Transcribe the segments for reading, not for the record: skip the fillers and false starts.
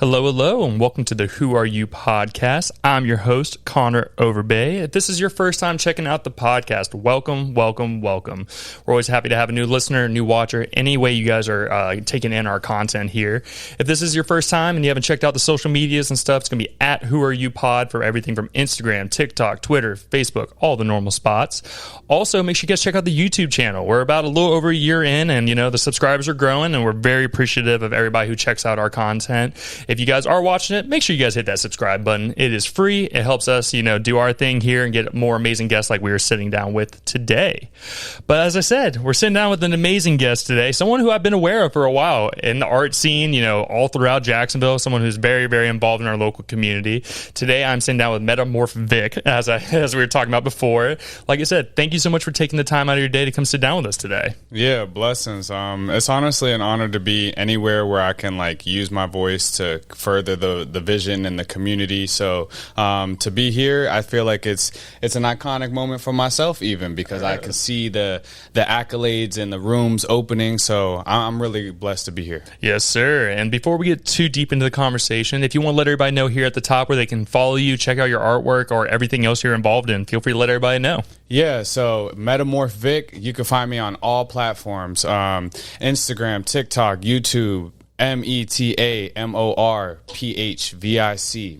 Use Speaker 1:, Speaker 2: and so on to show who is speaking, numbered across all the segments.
Speaker 1: Hello, hello, and welcome to the Who Are You podcast. I'm your host, Connor Overbay. If this is your first time checking out the podcast, welcome, welcome, welcome. We're always happy to have a new listener, a new watcher, any way you guys are taking in our content here. If this is your first time and you haven't checked out the social medias and stuff, it's going to be at Who Are You Pod for everything from Instagram, TikTok, Twitter, Facebook, all the normal spots. Also, make sure you guys check out the YouTube channel. We're about a little over a year in, and the subscribers are growing, and we're very appreciative of everybody who checks out our content. If you guys are watching it, make sure you guys hit that subscribe button. It is free. It helps us, do our thing here and get more amazing guests like we were sitting down with today. But as I said, we're sitting down with an amazing guest today, someone who I've been aware of for a while in the art scene, all throughout Jacksonville, someone who's very, very involved in our local community. Today, I'm sitting down with Metamorphvic, as we were talking about before. Like I said, thank you so much for taking the time out of your day to come sit down with us today.
Speaker 2: Yeah, blessings. It's honestly an honor to be anywhere where I can use my voice to further the vision and the community. So to be here, I feel like it's an iconic moment for myself, even because I can see the accolades and the rooms opening. So I'm really blessed to be here.
Speaker 1: Yes, sir. And before we get too deep into the conversation, if you want to let everybody know here at the top where they can follow you, check out your artwork or everything else you're involved in, feel free to let everybody know.
Speaker 2: Yeah, so Metamorphvic, you can find me on all platforms, Instagram, TikTok, YouTube, Metamorphvic,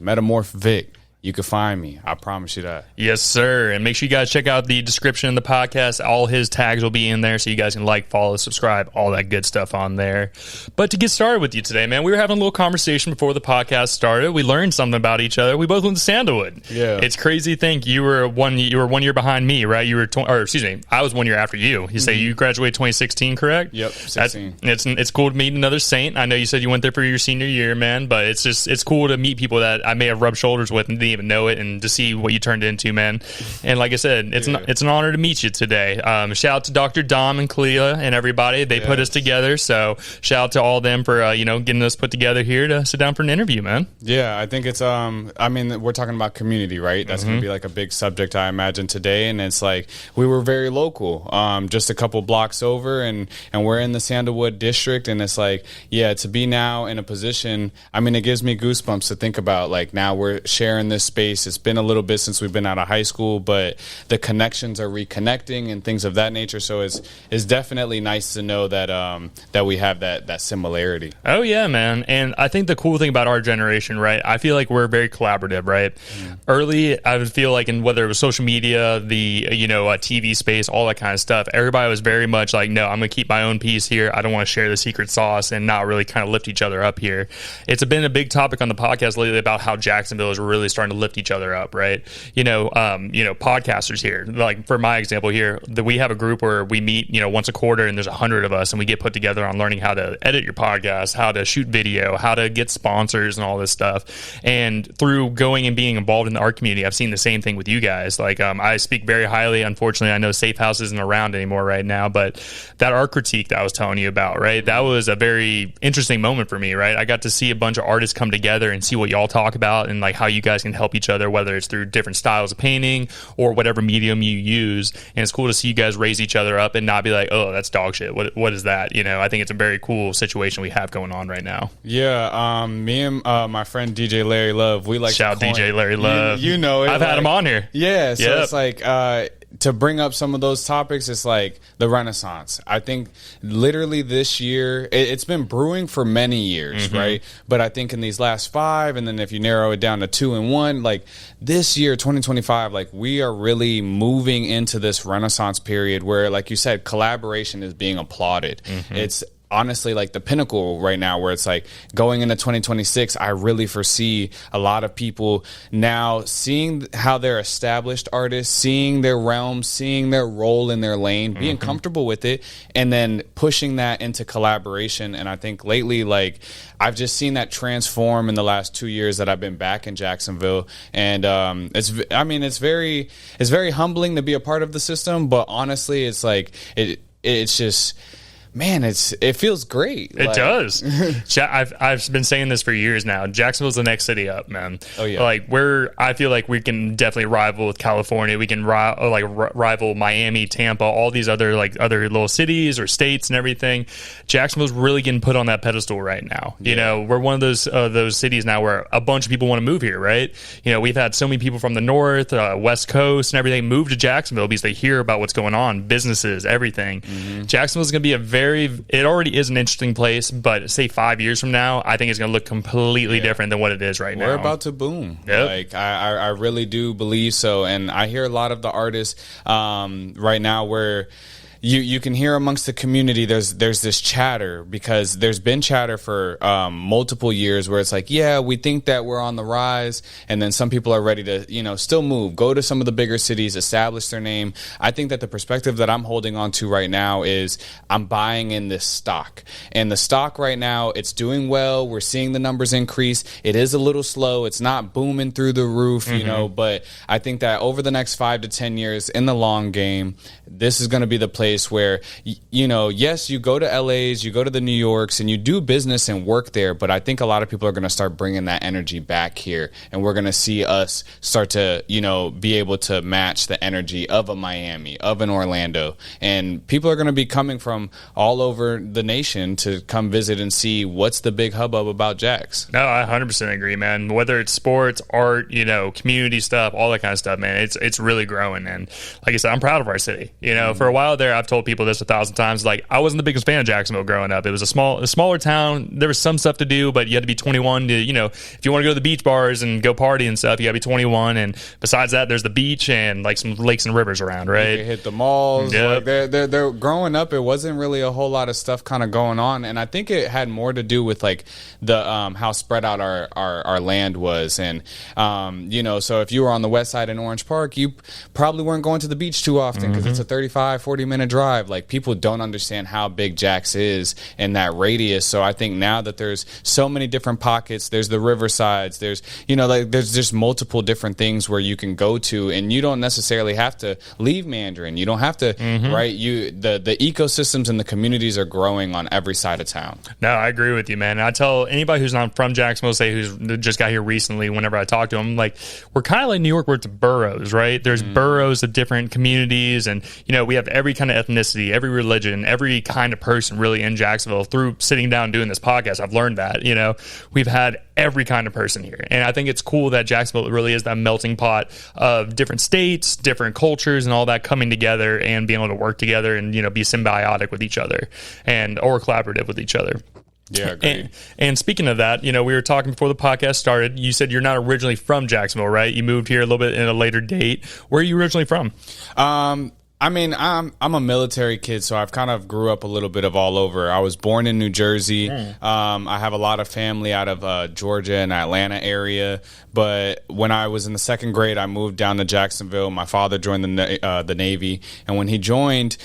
Speaker 2: Metamorphvic. You can find me. I promise you that.
Speaker 1: Yes, sir. And make sure you guys check out the description of the podcast. All his tags will be in there so you guys can follow, subscribe, all that good stuff on there. But to get started with you today, man, we were having a little conversation before the podcast started. We learned something about each other. We both went to Sandalwood.
Speaker 2: Yeah.
Speaker 1: It's crazy to think you were 1 year behind me, right? I was 1 year after you. You say you graduated 2016, correct?
Speaker 2: Yep, 16.
Speaker 1: It's cool to meet another Saint. I know you said you went there for your senior year, man, but it's cool to meet people that I may have rubbed shoulders with and didn't even know it, and to see what you turned into, man. And like I said, it's an honor to meet you today. Shout out to Dr. Dom and Clea and everybody. They put us together, so shout out to all of them for getting us put together here to sit down for an interview, man.
Speaker 2: Yeah, I think it's we're talking about community, right? That's going to be a big subject, I imagine, today. And it's we were very local, just a couple blocks over, and we're in the Sandalwood district, and it's to be now in a position, it gives me goosebumps to think about now we're sharing this space. It's been a little bit since we've been out of high school, but the connections are reconnecting and things of that nature. So it's definitely nice to know that we have that similarity.
Speaker 1: Oh yeah, man. And I think the cool thing about our generation, right? I feel like we're very collaborative, right? Early, I would feel in whether it was social media, the TV space, all that kind of stuff, everybody was very much no, I'm going to keep my own piece here. I don't want to share the secret sauce and not really kind of lift each other up here. It's been a big topic on the podcast lately about how Jacksonville is really starting to lift each other up, right? Podcasters here, for my example here, that we have a group where we meet, once a quarter, and there's 100 of us, and we get put together on learning how to edit your podcast, how to shoot video, how to get sponsors and all this stuff. And through going and being involved in the art community, I've seen the same thing with you guys. I speak very highly. Unfortunately, I know Safe House isn't around anymore right now, but that art critique that I was telling you about, right? That was a very interesting moment for me, right? I got to see a bunch of artists come together and see what y'all talk about and how you guys can help each other, whether it's through different styles of painting or whatever medium you use. And it's cool to see you guys raise each other up and not be oh, that's dog shit. What is that? I think it's a very cool situation we have going on right now.
Speaker 2: Yeah. Me and my friend DJ Larry Love, we
Speaker 1: shout DJ Larry Love.
Speaker 2: You know it.
Speaker 1: I've had him on here.
Speaker 2: Yeah. So it's to bring up some of those topics, it's the Renaissance. I think literally this year, it's been brewing for many years, right? But I think in these last 5, and then if you narrow it down to 2 and 1, this year, 2025, we are really moving into this Renaissance period where, like you said, collaboration is being applauded. It's honestly the pinnacle right now, where it's going into 2026, I really foresee a lot of people now seeing how they're established artists, seeing their realm, seeing their role in their lane, being comfortable with it, and then pushing that into collaboration. And I think lately, I've just seen that transform in the last 2 years that I've been back in Jacksonville. And it's very humbling to be a part of the system, but honestly, it's just man, it feels great.
Speaker 1: It does. I've been saying this for years now. Jacksonville's the next city up, man.
Speaker 2: Oh yeah.
Speaker 1: Like I feel like we can definitely rival with California. We can rival Miami, Tampa, all these other little cities or states and everything. Jacksonville's really getting put on that pedestal right now. You know, we're one of those cities now where a bunch of people want to move here, right? You know, we've had so many people from the north, west coast, and everything move to Jacksonville because they hear about what's going on, businesses, everything. Mm-hmm. Jacksonville's going to be it already is an interesting place, but say 5 years from now, I think it's going to look completely different than what it is right now.
Speaker 2: We're about to boom.
Speaker 1: Yep.
Speaker 2: Like I really do believe so, and I hear a lot of the artists right now where you can hear amongst the community there's this chatter, because there's been chatter for multiple years where it's like, yeah, we think that we're on the rise, and then some people are ready to, you know, still move, go to some of the bigger cities, establish their name. I think that the perspective that I'm holding on to right now is I'm buying in this stock, and the stock right now, it's doing well. We're seeing the numbers increase. It is a little slow. It's not booming through the roof, you know, but I think that over the next 5 to 10 years in the long game, this is going to be the place where, you know, yes, you go to LAs, you go to the New Yorks, and you do business and work there, but I think a lot of people are going to start bringing that energy back here, and we're going to see us start to, you know, be able to match the energy of a Miami, of an Orlando, and people are going to be coming from all over the nation to come visit and see what's the big hubbub about Jax.
Speaker 1: No, I 100% agree, man. Whether it's sports, art, you know, community stuff, all that kind of stuff, man, it's really growing. And like I said, I'm proud of our city. You know, for a while there, I've told people this 1,000 times. Like, I wasn't the biggest fan of Jacksonville growing up. It was a smaller town. There was some stuff to do, but you had to be 21 to, you know, if you want to go to the beach bars and go party and stuff, you got to be 21. And besides that, there's the beach and like some lakes and rivers around, right?
Speaker 2: You hit the malls.
Speaker 1: Yep.
Speaker 2: Like they're growing up. It wasn't really a whole lot of stuff kind of going on, and I think it had more to do with like the how spread out our land was, and you know, so if you were on the west side in Orange Park, you probably weren't going to the beach too often because it's a 35-40 minute drive. Like, people don't understand how big Jax is in that radius. So I think now that there's so many different pockets, there's the riversides, there's, you know, like there's just multiple different things where you can go to, and you don't necessarily have to leave Mandarin. You don't have to, right? The ecosystems and the communities are growing on every side of town.
Speaker 1: No, I agree with you, man. And I tell anybody who's not from Jacksonville, say who's just got here recently, whenever I talk to them, like, we're kind of like New York where it's boroughs, right? There's boroughs of different communities, and, you know, we have every kind of ethnicity, every religion, every kind of person really in Jacksonville. Through sitting down doing this podcast, I've learned that, you know, we've had every kind of person here. And I think it's cool that Jacksonville really is that melting pot of different states, different cultures, and all that coming together and being able to work together and, you know, be symbiotic with each other or collaborative with each other.
Speaker 2: Yeah, agreed.
Speaker 1: And speaking of that, you know, we were talking before the podcast started. You said you're not originally from Jacksonville, right? You moved here a little bit in a later date. Where are you originally from?
Speaker 2: I mean, I'm a military kid, so I've kind of grew up a little bit of all over. I was born in New Jersey. I have a lot of family out of Georgia and Atlanta area. But when I was in the second grade, I moved down to Jacksonville. My father joined the Navy, and when he joined,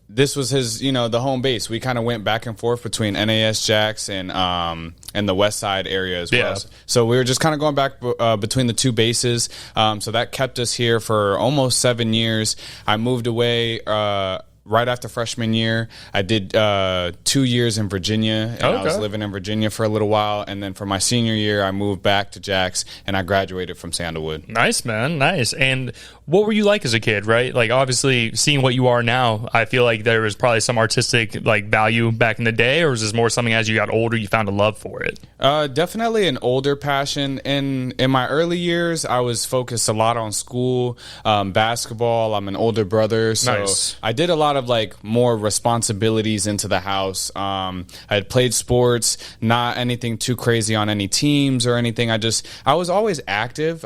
Speaker 2: this was his, you know, the home base. We kind of went back and forth between NAS Jax and the West Side area as well. So we were just kind of going back between the two bases. So that kept us here for almost 7 years. I moved away right after freshman year. I did 2 years in Virginia, and I was living in Virginia for a little while. And then for my senior year, I moved back to Jax, and I graduated from Sandalwood.
Speaker 1: Nice, man. Nice. And what were you like as a kid, right? Like, obviously, seeing what you are now, I feel like there was probably some artistic like value back in the day, or was this more something as you got older, you found a love for it?
Speaker 2: Definitely an older passion. In my early years, I was focused a lot on school, basketball. I'm an older brother, so I did a lot of like more responsibilities into the house. I had played sports, not anything too crazy on any teams or anything. I was always active.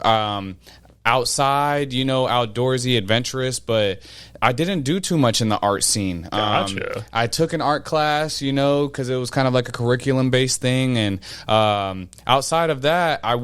Speaker 2: Outside, you know, outdoorsy, adventurous, but I didn't do too much in the art scene.
Speaker 1: Gotcha.
Speaker 2: I took an art class, you know, because it was kind of like a curriculum-based thing. And outside of that, I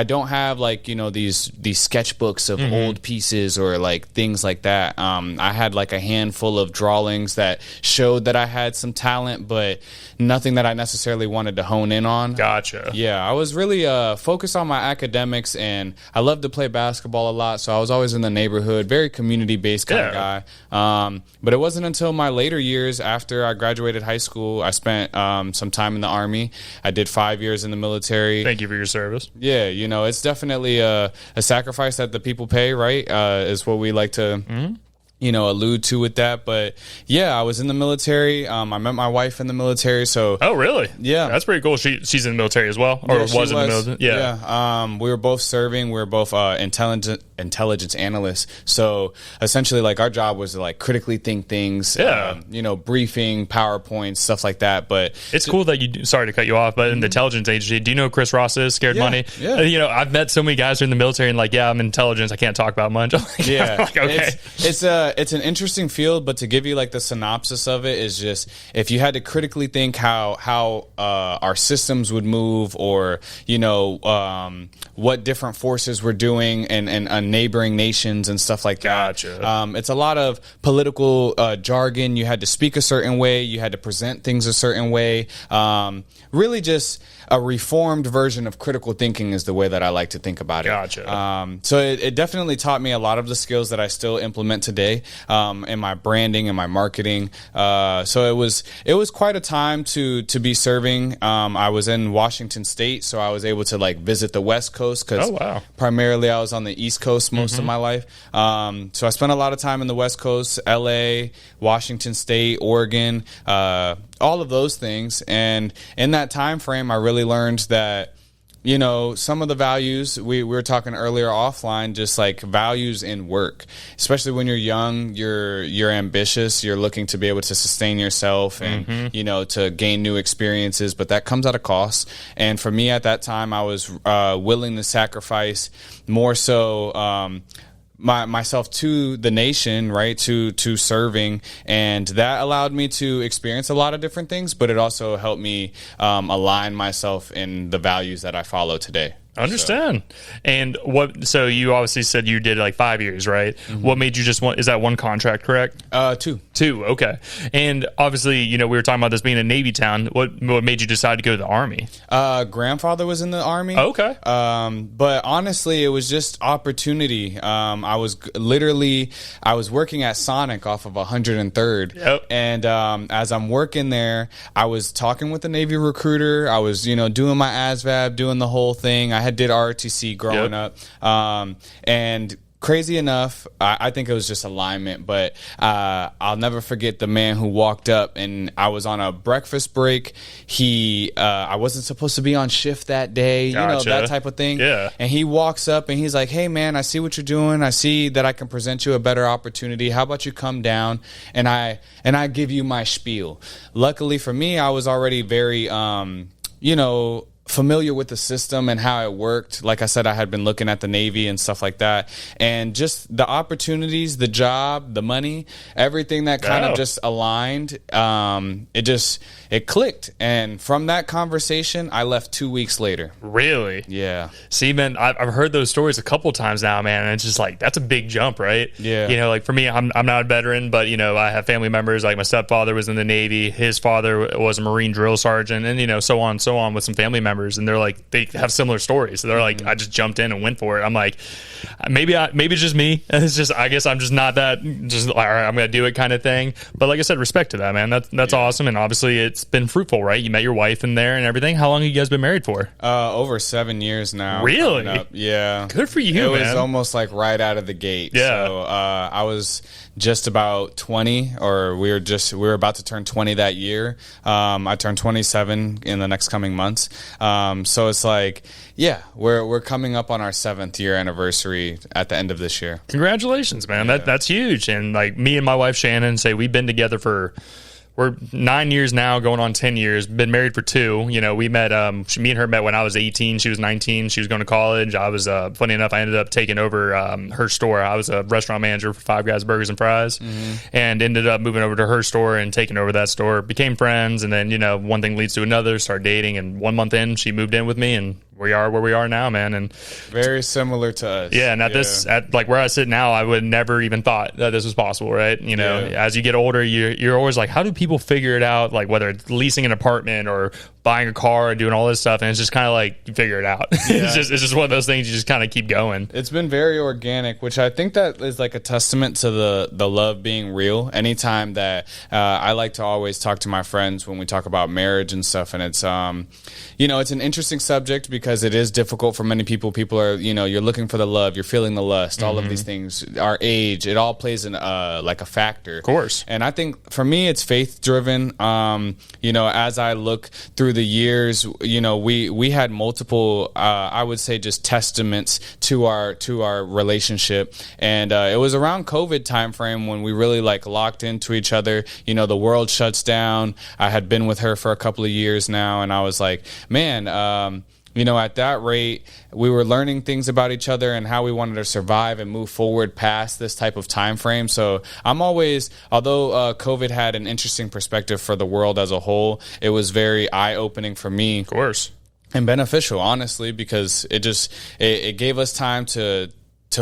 Speaker 2: don't have like, you know, these sketchbooks of old pieces or like things like that. I had like a handful of drawings that showed that I had some talent, but nothing that I necessarily wanted to hone in on.
Speaker 1: Gotcha.
Speaker 2: Yeah, I was really focused on my academics, and I loved to play basketball a lot, so I was always in the neighborhood, very community-based A's kind of guy. But it wasn't until my later years, after I graduated high school, I spent some time in the Army. I did 5 years in the military.
Speaker 1: Thank you for your service.
Speaker 2: Yeah, you know, it's definitely a sacrifice that the people pay, right? Is what we like to... you know, allude to with that. But yeah, I was in the military. I met my wife in the military. So
Speaker 1: oh, really?
Speaker 2: Yeah,
Speaker 1: that's pretty cool. She's in the military as well, or was in the military.
Speaker 2: Yeah. We were both serving. We were both intelligence analysts. So essentially, like, our job was to like critically think things. You know, briefing, PowerPoints, stuff like that. But
Speaker 1: it's cool that you. Sorry to cut you off, but in the intelligence agency, do you know who Chris Ross is? Scared Money.
Speaker 2: Yeah.
Speaker 1: You know, I've met so many guys who are in the military and like, yeah, I'm intelligence. I can't talk about much.
Speaker 2: Yeah.
Speaker 1: Like, okay.
Speaker 2: It's an interesting field, but to give you like the synopsis of it is just, if you had to critically think how our systems would move, or you know, what different forces were doing and neighboring nations and stuff like that.
Speaker 1: Gotcha.
Speaker 2: It's a lot of political jargon. You had to speak a certain way. You had to present things a certain way. Really just a reformed version of critical thinking is the way that I like to think about it.
Speaker 1: Gotcha.
Speaker 2: So it definitely taught me a lot of the skills that I still implement today in my branding and my marketing. So it was quite a time to be serving. I was in Washington State, so I was able to like visit the West Coast because primarily I was on the East Coast most of my life. So I spent a lot of time in the West Coast, LA, Washington State, Oregon, all of those things. And in that time frame, I really learned that, you know, some of the values we were talking earlier offline, just like values in work, especially when you're young, you're ambitious, you're looking to be able to sustain yourself and, you know, to gain new experiences, but that comes at a cost. And for me at that time, I was willing to sacrifice more so, myself to the nation, right, to serving, and that allowed me to experience a lot of different things, but it also helped me align myself in the values that I follow today.
Speaker 1: Understand. And so you obviously said you did like 5 years, right? What made you just want, is that one contract, correct?
Speaker 2: 2.
Speaker 1: Okay. And obviously, you know, we were talking about this being a Navy town. What made you decide to go to the Army?
Speaker 2: Grandfather was in the Army.
Speaker 1: Okay.
Speaker 2: But honestly, it was just opportunity. I was working at Sonic off of 103rd.
Speaker 1: Yep.
Speaker 2: And as I'm working there, I was talking with the Navy recruiter. I was, you know, doing my ASVAB, doing the whole thing. I did ROTC growing up. And crazy enough, I think it was just alignment, but I'll never forget the man who walked up, and I was on a breakfast break. I wasn't supposed to be on shift that day, you know, that type of thing.
Speaker 1: Yeah.
Speaker 2: And he walks up and he's like, "Hey man, I see what you're doing. I see that I can present you a better opportunity. How about you come down and I give you my spiel?" Luckily for me, I was already very, you know, familiar with the system and how it worked. Like I said, I had been looking at the Navy and stuff like that, and just the opportunities, the job, the money, everything that kind of just aligned. It clicked, and from that conversation, I left 2 weeks later.
Speaker 1: Really?
Speaker 2: Yeah.
Speaker 1: See, man, I've heard those stories a couple times now, man, and it's just like, that's a big jump, right?
Speaker 2: Yeah.
Speaker 1: You know, like for me, I'm not a veteran, but you know, I have family members. Like my stepfather was in the Navy, his father was a Marine drill sergeant, and you know, so on with some family members, and they're like, they have similar stories. So they're like, I just jumped in and went for it. I'm like, maybe it's just me. It's just, I guess I'm just not that, just all right, I'm gonna do it kind of thing. But like I said, respect to that, man. That's awesome, and obviously it's been fruitful, right? You met your wife in there and everything. How long have you guys been married for?
Speaker 2: Over 7 years now.
Speaker 1: Really?
Speaker 2: Yeah.
Speaker 1: Good for you, man.
Speaker 2: It was almost like right out of the gate.
Speaker 1: Yeah.
Speaker 2: So I was just about 20, or we were about to turn 20 that year. I turned 27 in the next coming months. So it's like, yeah, we're coming up on our 7th year anniversary at the end of this year.
Speaker 1: Congratulations, man.
Speaker 2: Yeah.
Speaker 1: That's huge. And like me and my wife Shannon say we've been together we're 9 years now, going on 10 years, been married for 2. You know, we met, me and her met when I was 18. She was 19. She was going to college. I was, funny enough, I ended up taking over her store. I was a restaurant manager for Five Guys Burgers and Fries, and ended up moving over to her store and taking over that store. Became friends, and then, you know, one thing leads to another, started dating, and 1 month in, she moved in with me, and we are where we are now, man. And
Speaker 2: very similar to us.
Speaker 1: Yeah, and at like where I sit now, I would never even thought that this was possible, right? You know, as you get older, you're always like, how do people figure it out? Like whether it's leasing an apartment or buying a car and doing all this stuff, and it's just kind of like you figure it out.
Speaker 2: Yeah.
Speaker 1: It's just one of those things you just kind of keep going.
Speaker 2: It's been very organic, which I think that is like a testament to the love being real. Anytime that I like to always talk to my friends when we talk about marriage and stuff, and it's it's an interesting subject because it is difficult for many people. People are, you're looking for the love, you're feeling the lust, all of these things, our age, it all plays in like a factor.
Speaker 1: Of course.
Speaker 2: And I think for me, it's faith driven. As I look through the years, we had multiple, I would say, just testaments to our relationship. And it was around COVID time frame when we really like locked into each other. The world shuts down. I had been with her for a couple of years now, and I was like, man, at that rate, we were learning things about each other and how we wanted to survive and move forward past this type of time frame. So I'm always, although COVID had an interesting perspective for the world as a whole, it was very eye-opening for me.
Speaker 1: Of course.
Speaker 2: And beneficial, honestly, because it gave us time to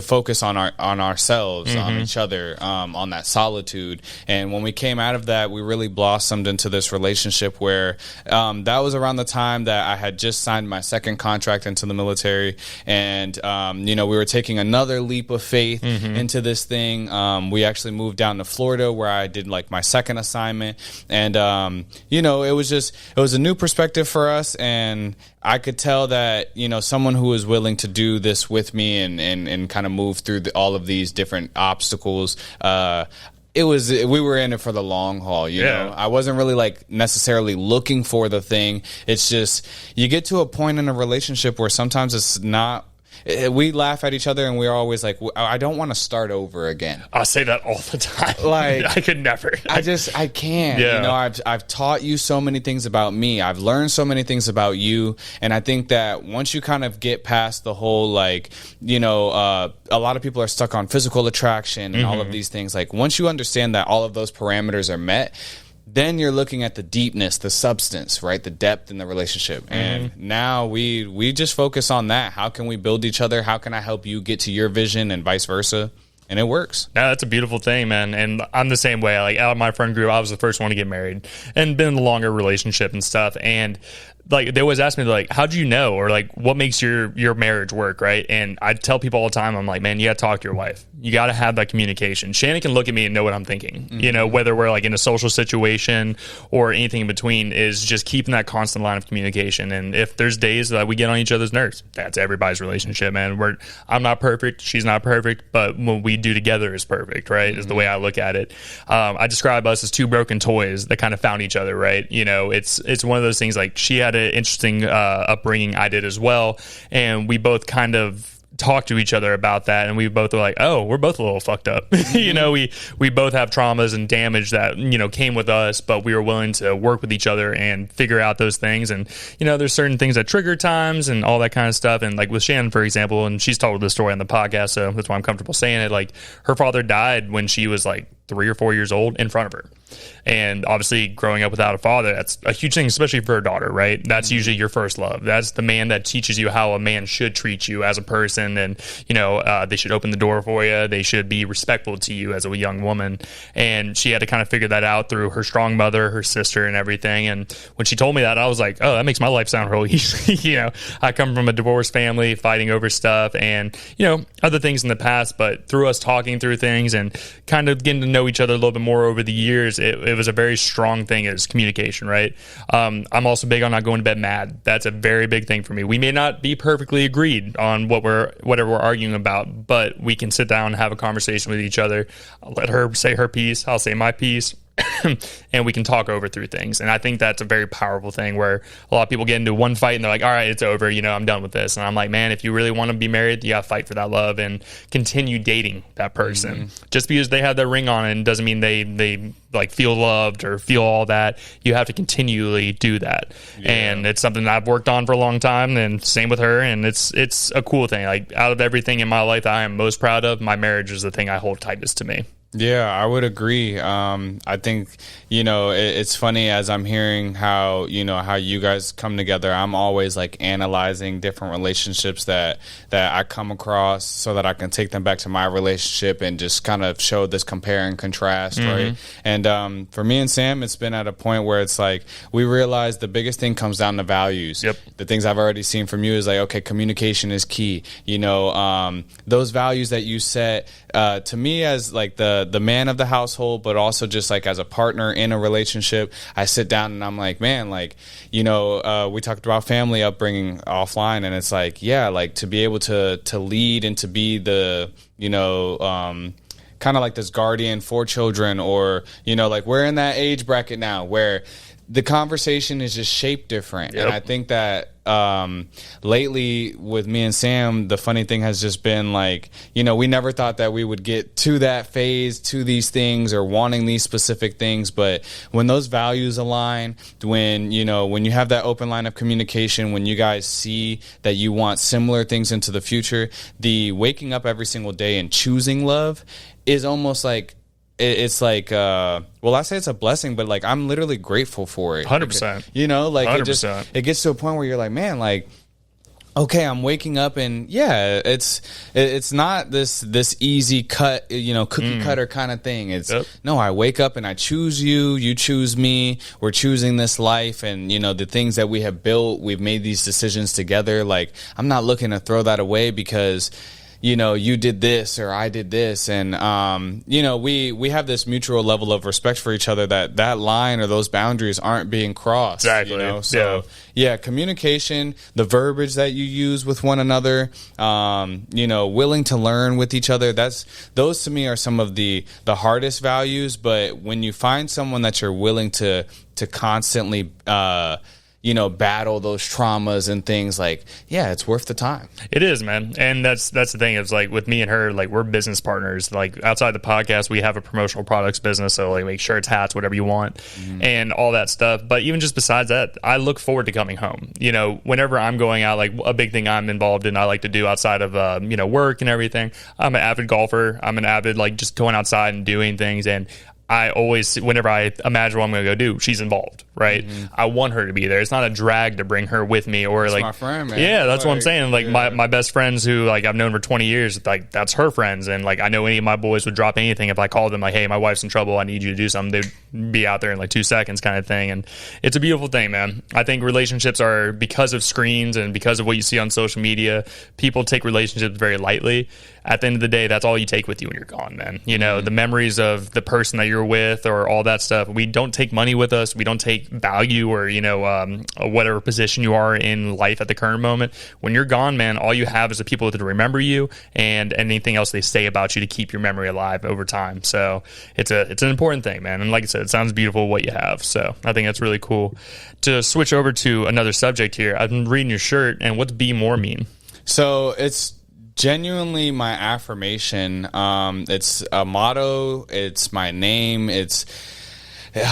Speaker 2: focus on ourselves, on each other, on that solitude. And when we came out of that, we really blossomed into this relationship where that was around the time that I had just signed my second contract into the military. And, we were taking another leap of faith into this thing. We actually moved down to Florida where I did like my second assignment. And, it was a new perspective for us. And I could tell that, someone who was willing to do this with me and kind of move through all of these different obstacles, we were in it for the long haul, you know. I wasn't really like necessarily looking for the thing. It's just you get to a point in a relationship where sometimes it's not. We laugh at each other and we're always like, I don't want to start over again.
Speaker 1: I say that all the time.
Speaker 2: Like,
Speaker 1: I could never.
Speaker 2: I can't.
Speaker 1: Yeah.
Speaker 2: I've taught you so many things about me. I've learned so many things about you. And I think that once you kind of get past the whole, like, a lot of people are stuck on physical attraction and all of these things. Like, once you understand that all of those parameters are met, then you're looking at the deepness, the substance, right? The depth in the relationship. And now we just focus on that. How can we build each other? How can I help you get to your vision and vice versa? And it works.
Speaker 1: Yeah, that's a beautiful thing, man. And I'm the same way. Like, out of my friend group, I was the first one to get married and been in a longer relationship and stuff. And like, they always ask me, like, how'd you know? Or like, what makes your marriage work, right? And I tell people all the time, I'm like, man, you got to talk to your wife. You got to have that communication. Shannon can look at me and know what I'm thinking. Whether we're like in a social situation or anything in between, is just keeping that constant line of communication. And if there's days that we get on each other's nerves, that's everybody's relationship, man. I'm not perfect. She's not perfect. But what we do together is perfect, right? Is the way I look at it. I describe us as two broken toys that kind of found each other, right? It's one of those things, like, she had an interesting upbringing. I did as well. And we both kind of talk to each other about that, and we both were like, oh, we're both a little fucked up. We both have traumas and damage that came with us, but we were willing to work with each other and figure out those things. And there's certain things that trigger times and all that kind of stuff. And like with Shannon, for example, and she's told this story on the podcast, so that's why I'm comfortable saying it. Like, her father died when she was like 3 or 4 years old in front of her. And obviously, growing up without a father, that's a huge thing, especially for a daughter, right? That's usually your first love. That's the man that teaches you how a man should treat you as a person. And, they should open the door for you. They should be respectful to you as a young woman. And she had to kind of figure that out through her strong mother, her sister, and everything. And when she told me that, I was like, oh, that makes my life sound real easy. I come from a divorced family, fighting over stuff and, other things in the past. But through us talking through things and kind of getting to know each other a little bit more over the years, it was a very strong thing, is communication, right? I'm also big on not going to bed mad. That's a very big thing for me. We may not be perfectly agreed on whatever we're arguing about, but we can sit down and have a conversation with each other. I'll let her say her piece, I'll say my piece, and we can talk over through things. And I think that's a very powerful thing, where a lot of people get into one fight and they're like, all right, it's over, I'm done with this. And I'm like, man, if you really want to be married, you gotta fight for that love and continue dating that person. Just because they have their ring on it doesn't mean they like feel loved or feel all that. You have to continually do that. And it's something that I've worked on for a long time, and same with her. And it's a cool thing. Like, out of everything in my life that I am most proud of, my marriage is the thing I hold tightest to me.
Speaker 2: Yeah, I would agree. I think, it's funny as I'm hearing how you guys come together. I'm always like analyzing different relationships that I come across so that I can take them back to my relationship and just kind of show this compare and contrast, right? And for me and Sam, it's been at a point where it's like we realize the biggest thing comes down to values.
Speaker 1: Yep.
Speaker 2: The things I've already seen from you is like, okay, communication is key. Those values that you set to me as like the man of the household, but also just like as a partner in a relationship, I sit down and I'm like, man, like, we talked about family upbringing offline, and it's like, yeah, like to be able to lead and to be the, kind of like this guardian for children, or, like we're in that age bracket now where the conversation is just shaped different.
Speaker 1: Yep.
Speaker 2: And I think that lately with me and Sam, the funny thing has just been like, we never thought that we would get to that phase, to these things or wanting these specific things. But when those values align, when you have that open line of communication, when you guys see that you want similar things into the future, the waking up every single day and choosing love is almost like, it's like, I say it's a blessing, but like I'm literally grateful for it.
Speaker 1: 100%.
Speaker 2: Like
Speaker 1: 100%.
Speaker 2: it gets to a point where you're like, man, like, okay, I'm waking up and yeah, it's not this easy cut, cookie cutter kind of thing. It's no, I wake up and I choose you, you choose me, we're choosing this life, and the things that we have built, we've made these decisions together. Like I'm not looking to throw that away because you did this or I did this. And, we have this mutual level of respect for each other that line or those boundaries aren't being crossed.
Speaker 1: Exactly.
Speaker 2: So, yeah, communication, the verbiage that you use with one another, willing to learn with each other. Those to me are some of the hardest values. But when you find someone that you're willing to constantly, battle those traumas and things, like, yeah, it's worth the time.
Speaker 1: It is, man. And that's the thing. It's like with me and her, like we're business partners. Like outside the podcast, we have a promotional products business. So like make shirts, hats, whatever you want and all that stuff. But even just besides that, I look forward to coming home. Whenever I'm going out, like a big thing I'm involved in, I like to do outside of, work and everything. I'm an avid golfer. I'm an avid, like just going outside and doing things. And I always, whenever I imagine what I'm going to go do, she's involved, right? I want her to be there. It's not a drag to bring her with me or
Speaker 2: that's my friend, man.
Speaker 1: Yeah, that's what I'm saying. Like my best friends who like I've known for 20 years, like that's her friends. And like I know any of my boys would drop anything if I called them like, hey, my wife's in trouble, I need you to do something. They'd be out there in like 2 seconds kind of thing. And it's a beautiful thing, man. I think relationships are, because of screens and because of what you see on social media, people take relationships very lightly. At the end of the day, that's all you take with you when you're gone, man. The memories of the person that you're with or all that stuff. We don't take money with us. We don't take value or, whatever position you are in life at the current moment. When you're gone, man, all you have is the people that remember you and anything else they say about you to keep your memory alive over time. So it's an important thing, man. And like I said, it sounds beautiful what you have. So I think that's really cool. To switch over to another subject here, I've been reading your shirt, and what's be more mean?
Speaker 2: So it's genuinely my affirmation. It's a motto. It's my name. It's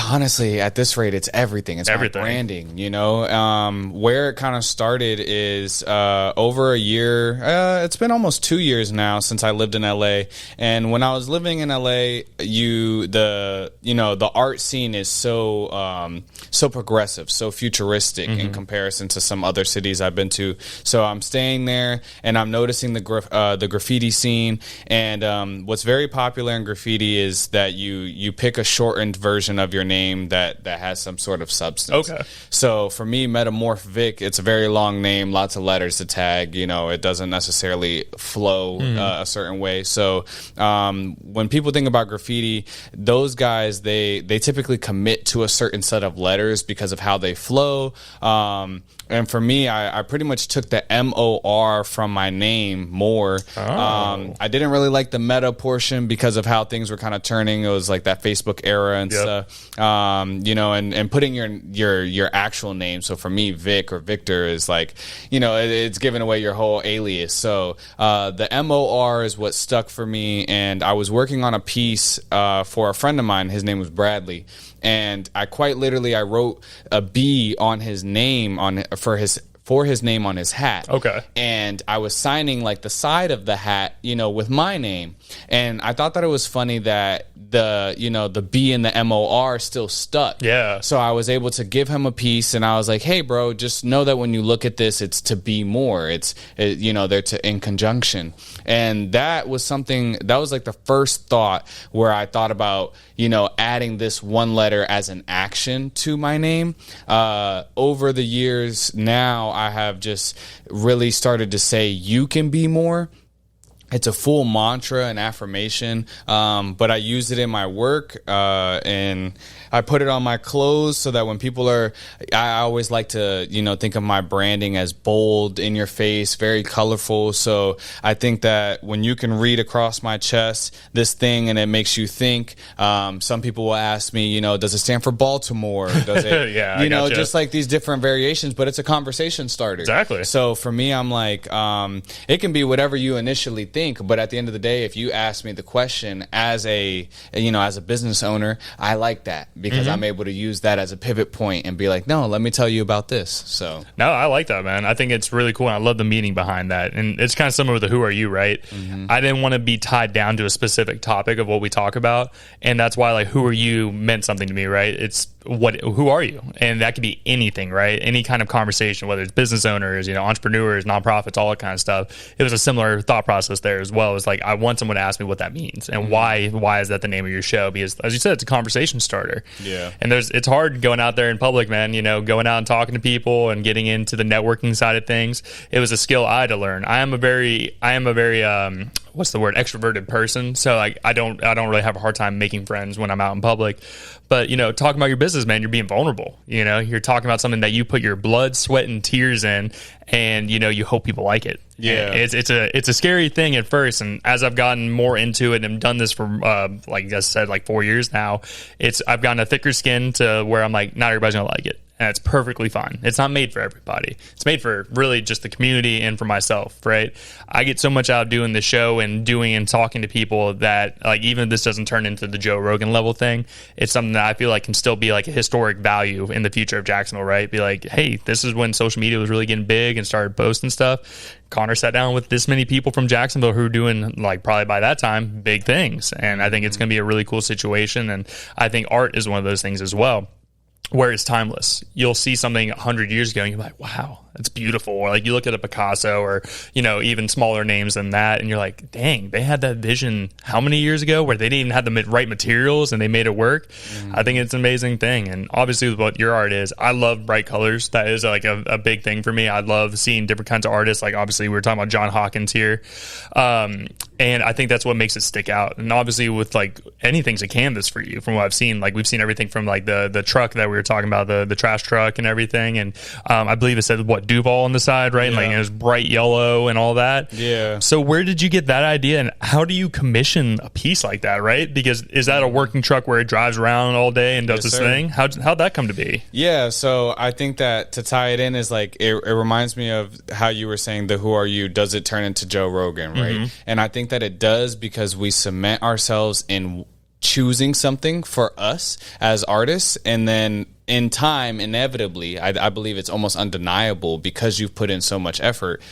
Speaker 2: honestly, at this rate, it's everything. It's everything. My branding, where it kind of started is over a year. It's been almost 2 years now since I lived in LA. And when I was living in LA, the art scene is so progressive, so futuristic in comparison to some other cities I've been to. So I'm staying there and I'm noticing the graffiti scene. And what's very popular in graffiti is that you pick a shortened version of your name that has some sort of substance. Okay. So for me, Metamorphvic, it's a very long name, lots of letters to tag. It doesn't necessarily flow a certain way. So when people think about graffiti, those guys, they typically commit to a certain set of letters because of how they flow. And for me, I pretty much took the MOR from my name more. I didn't really like the meta portion because of how things were kind of turning. It was like that Facebook era and stuff. And putting your actual name. So for me, Vic or Victor is like, it's giving away your whole alias. So the MOR is what stuck for me. And I was working on a piece for a friend of mine. His name was Bradley. And I quite literally, I wrote a B on his name for for his name on his hat.
Speaker 1: Okay.
Speaker 2: And I was signing like the side of the hat, with my name. And I thought that it was funny that the B and the MOR still stuck.
Speaker 1: Yeah.
Speaker 2: So I was able to give him a piece, and I was like, hey, bro, just know that when you look at this, it's to be more. They're in conjunction. And that was like the first thought where I thought about, adding this one letter as an action to my name. Over the years now, I have just really started to say, you can be more. It's a full mantra and affirmation, but I use it in my work, and I put it on my clothes so that when people I always like to, think of my branding as bold, in your face, very colorful. So I think that when you can read across my chest this thing and it makes you think, some people will ask me, does it stand for Baltimore? Does it,
Speaker 1: yeah, gotcha.
Speaker 2: Just like these different variations, but it's a conversation starter.
Speaker 1: Exactly.
Speaker 2: So for me, I'm like, it can be whatever you initially think, but at the end of the day, if you ask me the question as a business owner, I like that because I'm able to use that as a pivot point and be like, no, let me tell you about this. So
Speaker 1: no, I like that, man. I think it's really cool. And I love the meaning behind that. And it's kind of similar with the who are you, right? I didn't want to be tied down to a specific topic of what we talk about. And that's why like who are you meant something to me, right? It's who are you? And that could be anything, right? Any kind of conversation, whether it's business owners, entrepreneurs, nonprofits, all that kind of stuff. It was a similar thought process there as well. It's like, I want someone to ask me what that means and why is that the name of your show? Because as you said, it's a conversation starter.
Speaker 2: Yeah.
Speaker 1: And it's hard going out there in public, man, going out and talking to people and getting into the networking side of things. It was a skill I had to learn. I am a very what's the word, extroverted person. So like I don't really have a hard time making friends when I'm out in public. But talking about your business, man, you're being vulnerable. You're talking about something that you put your blood, sweat, and tears in, and you hope people like it.
Speaker 2: Yeah,
Speaker 1: and it's a scary thing at first, and as I've gotten more into it and done this for like I said, like 4 years now, I've gotten a thicker skin to where I'm like, not everybody's gonna like it. And it's perfectly fine. It's not made for everybody. It's made for really just the community and for myself, right? I get so much out of doing the show and doing and talking to people that, like, even if this doesn't turn into the Joe Rogan level thing, it's something that I feel like can still be like a historic value in the future of Jacksonville, right? Be like, hey, this is when social media was really getting big and started posting stuff. Connor sat down with this many people from Jacksonville who were doing, like, probably by that time, big things. And I think it's going to be a really cool situation. And I think art is one of those things as well, where it's timeless. You'll see something 100 years ago and you're like, wow, that's beautiful. Or like you look at a Picasso or, even smaller names than that. And you're like, dang, they had that vision how many years ago where they didn't even have the right materials and they made it work. I think it's an amazing thing. And obviously what your art is, I love bright colors. That is like a big thing for me. I love seeing different kinds of artists. Like obviously we were talking about John Hawkins here. And I think that's what makes it stick out. And obviously with like anything's a canvas for you from what I've seen. Like we've seen everything from like the truck that we were talking about, the trash truck and everything. And I believe it said Duval on the side, right?
Speaker 2: Yeah.
Speaker 1: And like it was bright yellow and all that.
Speaker 2: Yeah.
Speaker 1: So where did you get that idea, and how do you commission a piece like that, right? Because is that a working truck where it drives around all day and does this thing? How'd that come to be?
Speaker 2: Yeah, so I think that to tie it in is like it reminds me of how you were saying the who are you, does it turn into Joe Rogan, right? And I think that it does because we cement ourselves in choosing something for us as artists, and then in time, inevitably, I believe it's almost undeniable because you've put in so much effort,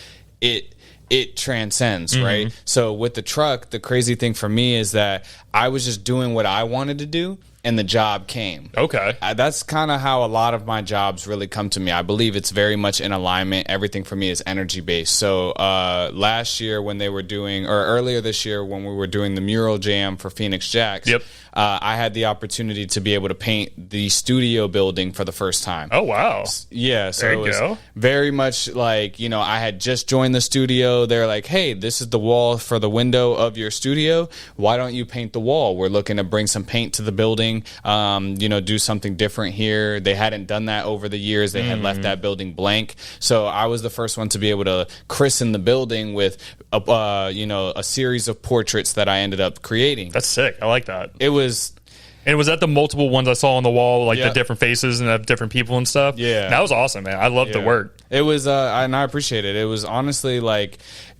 Speaker 2: it transcends, right? So with the truck, the crazy thing for me is that I was just doing what I wanted to do, and the job came.
Speaker 1: Okay.
Speaker 2: That's kind of how a lot of my jobs really come to me. I believe it's very much in alignment. Everything for me is energy based. So last year when they were doing, or earlier this year when we were doing the mural jam for Phoenix Jacks, I had the opportunity to be able to paint the studio building for the first time.
Speaker 1: Oh, wow.
Speaker 2: Yeah. So
Speaker 1: there
Speaker 2: it
Speaker 1: you
Speaker 2: was
Speaker 1: go.
Speaker 2: Very much like, I had just joined the studio. They're like, hey, this is the wall for the window of your studio. Why don't you paint the wall? We're looking to bring some paint to the building. Do something different here. They hadn't done that over the years. They had left that building blank. So I was the first one to be able to christen the building with a series of portraits that I ended up creating.
Speaker 1: That's sick. I like that.
Speaker 2: It was
Speaker 1: And was that the multiple ones I saw on the wall, like
Speaker 2: Yep.
Speaker 1: the different faces and the different people and stuff?
Speaker 2: Yeah.
Speaker 1: That was awesome, man. I loved the work.
Speaker 2: It was, and I appreciate it. It was honestly like,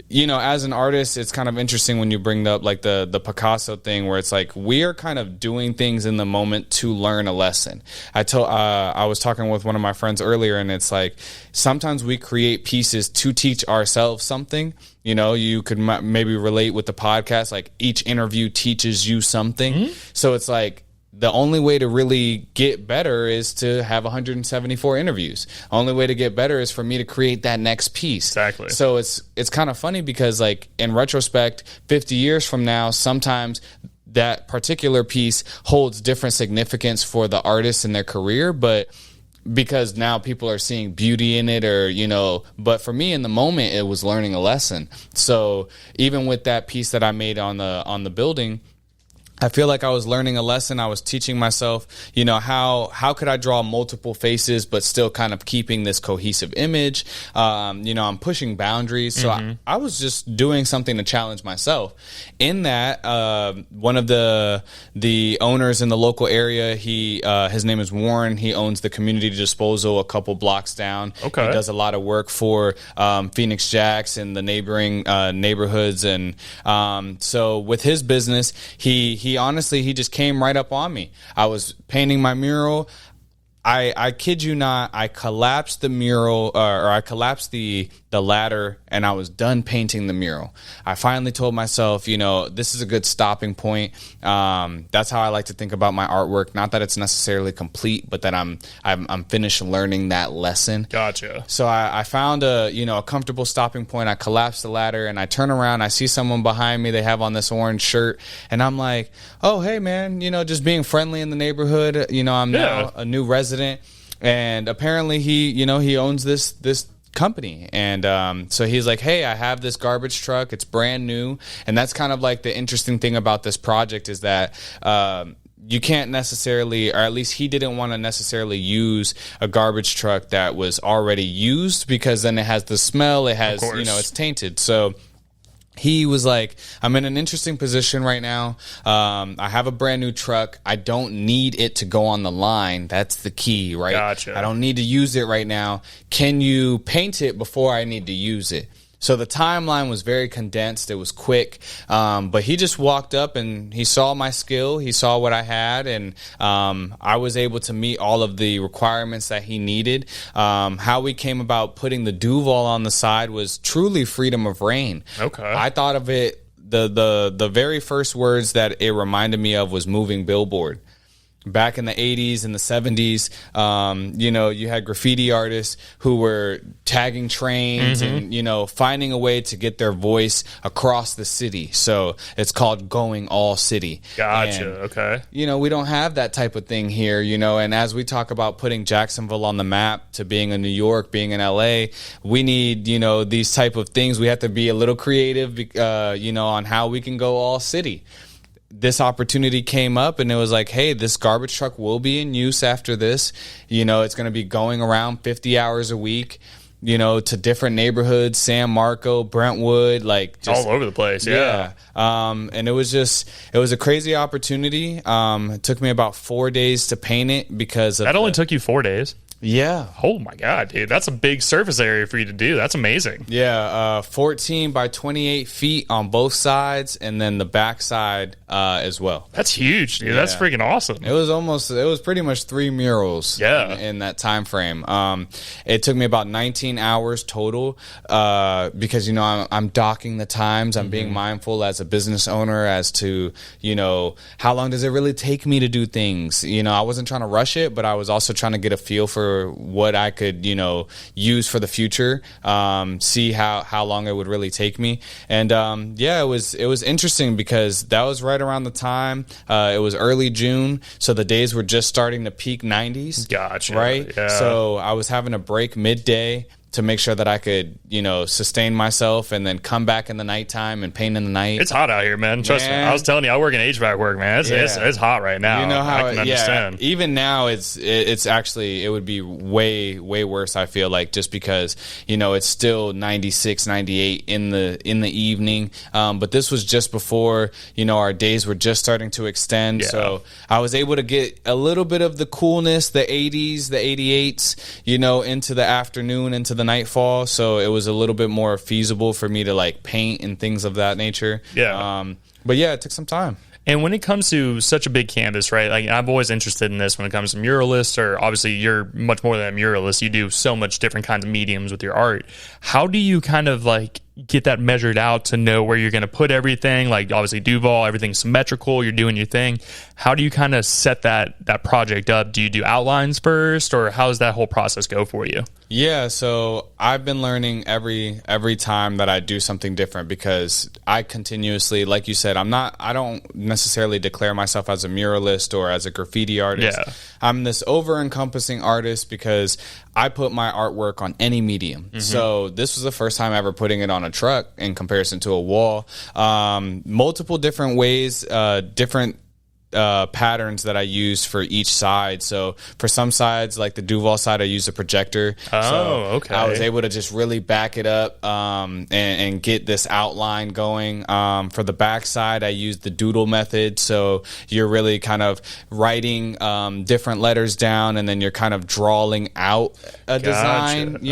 Speaker 2: you know, as an artist, it's kind of interesting when you bring up like the Picasso thing, where it's like we are kind of doing things in the moment to learn a lesson. I was talking with one of my friends earlier, and it's like sometimes we create pieces to teach ourselves something. You know, you could maybe relate with the podcast, like each interview teaches you something. Mm-hmm. So it's like, the only way to really get better is to have 174 interviews. Only way to get better is for me to create that next piece.
Speaker 1: Exactly.
Speaker 2: So it's kind of funny because, like, in retrospect, 50 years from now, sometimes that particular piece holds different significance for the artist in their career, but because now people are seeing beauty in it, or, you know, but for me in the moment, it was learning a lesson. So even with that piece that I made on the building, I feel like I was learning a lesson. I was teaching myself, you know, how could I draw multiple faces but still kind of keeping this cohesive image. You know, I'm pushing boundaries. So I was just doing something to challenge myself. In that, one of the owners in the local area, his name is Warren. He owns the community disposal a couple blocks down.
Speaker 1: Okay.
Speaker 2: He does a lot of work for Phoenix Jacks and the neighboring neighborhoods. And so with his business, he honestly, he just came right up on me. I was painting my mural. I kid you not, I collapsed the mural, or I collapsed the ladder, and I was done painting the mural. I finally told myself, you know, this is a good stopping point. That's how I like to think about my artwork. Not that it's necessarily complete, but that I'm finished learning that lesson.
Speaker 1: Gotcha.
Speaker 2: So I found a comfortable stopping point. I collapsed the ladder, and I turn around. I see someone behind me. They have on this orange shirt, and I'm like, oh, hey, man, you know, just being friendly in the neighborhood. You know, I'm now a new resident, and apparently he owns this company. And so he's like, hey, I have this garbage truck. It's brand new. And that's kind of like the interesting thing about this project is that you can't necessarily, or at least he didn't want to necessarily use a garbage truck that was already used, because then it has the smell, it has, you know, it's tainted. So he was like, I'm in an interesting position right now. I have a brand new truck. I don't need it to go on the line. That's the key, right?
Speaker 1: Gotcha.
Speaker 2: I don't need to use it right now. Can you paint it before I need to use it? So the timeline was very condensed. It was quick. But he just walked up and he saw my skill. He saw what I had. And I was able to meet all of the requirements that he needed. How we came about putting the Duval on the side was truly freedom of reign. Okay. I thought of it, the very first words that it reminded me of was moving billboard. Back in the 80s and the 70s, you know, you had graffiti artists who were tagging trains and, you know, finding a way to get their voice across the city. So it's called going all city.
Speaker 1: Gotcha.
Speaker 2: And,
Speaker 1: okay.
Speaker 2: you know, we don't have that type of thing here, you know, and as we talk about putting Jacksonville on the map to being in New York, being in LA, we need, you know, these type of things. We have to be a little creative, you know, on how we can go all city. This opportunity came up and it was like, hey, this garbage truck will be in use after this. You know, it's going to be going around 50 hours a week, you know, to different neighborhoods, San Marco, Brentwood, like just
Speaker 1: all over the place. Yeah.
Speaker 2: And it was a crazy opportunity. It took me about 4 days to paint it because of
Speaker 1: that only took you 4 days.
Speaker 2: Yeah.
Speaker 1: Oh my God, dude. That's a big surface area for you to do. That's amazing.
Speaker 2: Yeah. 14 by 28 feet on both sides, and then the back side as well.
Speaker 1: That's huge, dude. Yeah. That's freaking awesome.
Speaker 2: It was pretty much 3 murals in that time frame. It took me about 19 hours total because, you know, I'm docking the times. I'm being mindful as a business owner as to, you know, how long does it really take me to do things? You know, I wasn't trying to rush it, but I was also trying to get a feel for what I could, you know, use for the future, see how long it would really take me. And it was interesting because that was right around the time, it was early June, so the days were just starting to peak 90s.
Speaker 1: Gotcha.
Speaker 2: Right?
Speaker 1: Yeah.
Speaker 2: So I was having a break midday to make sure that I could, sustain myself and then come back in the nighttime and paint in the night.
Speaker 1: It's hot out here, man. Trust me. I was telling you, I work in HVAC work, man. It's hot right now.
Speaker 2: You know how
Speaker 1: I can understand.
Speaker 2: Even now it's actually, it would be way worse, I feel like, just because it's still 96, 98 in the evening, but this was just before our days were just starting to extend. So I was able to get a little bit of the coolness, the 80s, the 88s, into the afternoon, into the nightfall. So it was a little bit more feasible for me to like paint and things of that nature. But yeah, it took some time.
Speaker 1: And when it comes to such a big canvas, right, like I'm always interested in this when it comes to muralists, or obviously you're much more than a muralist. You do so much different kinds of mediums with your art. How do you kind of like get that measured out to know where you're going to put everything? Like obviously Duval, everything's symmetrical, you're doing your thing. How do you kind of set that project up? Do you do outlines first, or how does that whole process go for you?
Speaker 2: Yeah, so I've been learning every time that I do something different, because I continuously, like you said, I don't necessarily declare myself as a muralist or as a graffiti artist. I'm this over-encompassing artist because I put my artwork on any medium. So this was the first time ever putting it on a truck in comparison to a wall. Multiple different ways, different patterns that I use for each side. So for some sides, like the Duval side, I use a projector.
Speaker 1: Okay.
Speaker 2: I was able to just really back it up and get this outline going. For the back side, I used the doodle method. So you're really kind of writing different letters down, and then you're kind of drawing out a design.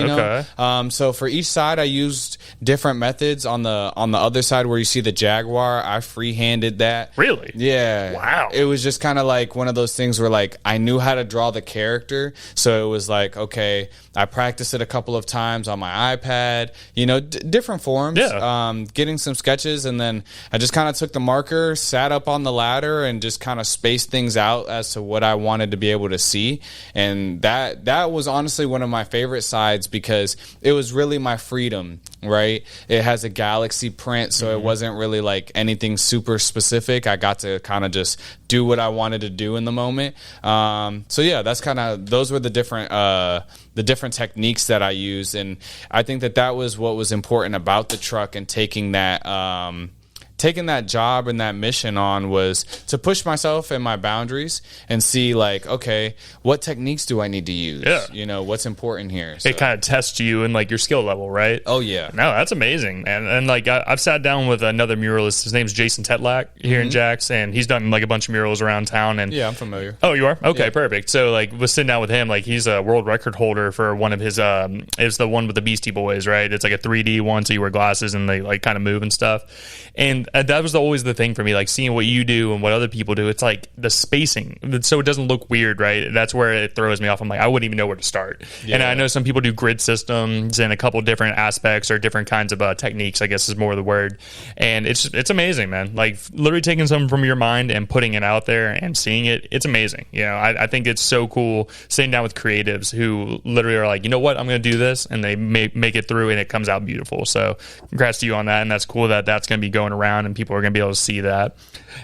Speaker 2: So for each side, I used different methods. On the other side where you see the Jaguar, I free-handed that.
Speaker 1: Really?
Speaker 2: Yeah.
Speaker 1: Wow.
Speaker 2: It was just kind of like one of those things where like I knew how to draw the character, so it was like, okay, I practiced it a couple of times on my iPad, different forms, getting some sketches, and then I just kind of took the marker, sat up on the ladder, and just kind of spaced things out as to what I wanted to be able to see. And that was honestly one of my favorite sides, because it was really my freedom, right? It has a galaxy print, so it wasn't really like anything super specific. I got to kind of just do what I wanted to do in the moment. So yeah, that's kind of, those were the different techniques that I used. And I think that was what was important about the truck, and taking that job and that mission on, was to push myself and my boundaries and see like, okay, what techniques do I need to use? What's important here? So.
Speaker 1: It kind of tests you and like your skill level, right?
Speaker 2: Oh yeah.
Speaker 1: No, that's amazing. And like I've sat down with another muralist. His name's Jason Tetlak here in Jax, and he's done like a bunch of murals around town. And
Speaker 2: yeah, I'm familiar.
Speaker 1: Oh, you are? Okay, perfect. So like was sitting down with him, like he's a world record holder for one of his it's the one with the Beastie Boys, right? It's like a 3D one, so you wear glasses and they like kind of move and stuff. And that was always the thing for me, like seeing what you do and what other people do. It's like the spacing, so it doesn't look weird, right? That's where it throws me off. I'm like, I wouldn't even know where to start. And I know some people do grid systems and a couple different aspects or different kinds of techniques, I guess is more the word. And it's amazing, man. Like literally taking something from your mind and putting it out there and seeing it. It's amazing. I think it's so cool sitting down with creatives who literally are like, you know what, I'm going to do this, and they make it through and it comes out beautiful. So congrats to you on that. And that's cool that that's going to be going around and people are going to be able to see that.